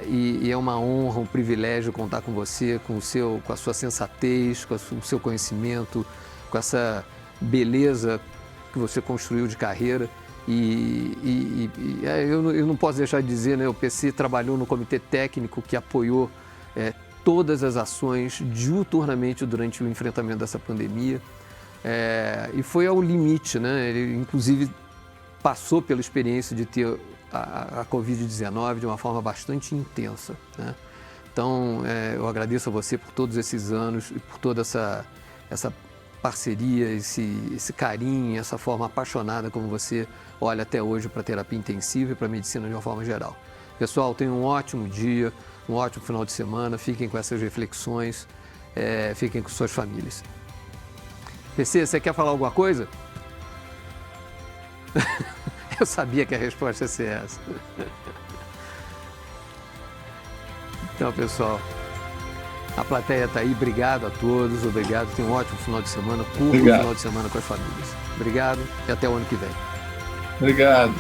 e é uma honra, um privilégio contar com você, com a sua sensatez, com o seu conhecimento, com essa beleza que você construiu de carreira. Eu não posso deixar de dizer, né, o PC trabalhou no comitê técnico que apoiou todas as ações diuturnamente durante o enfrentamento dessa pandemia e foi ao limite, né? Ele inclusive passou pela experiência de ter a Covid-19 de uma forma bastante intensa, né? Então eu agradeço a você por todos esses anos e por toda essa parceria, esse carinho, essa forma apaixonada como você olha até hoje para a terapia intensiva e para a medicina de uma forma geral. Pessoal, tenham um ótimo dia, um ótimo final de semana, fiquem com essas reflexões, fiquem com suas famílias. PC, você quer falar alguma coisa? Eu sabia que a resposta ia ser essa. Então, pessoal, a plateia está aí, obrigado a todos, obrigado, tenham um ótimo final de semana, curto final de semana com as famílias. Obrigado e até o ano que vem. Obrigado.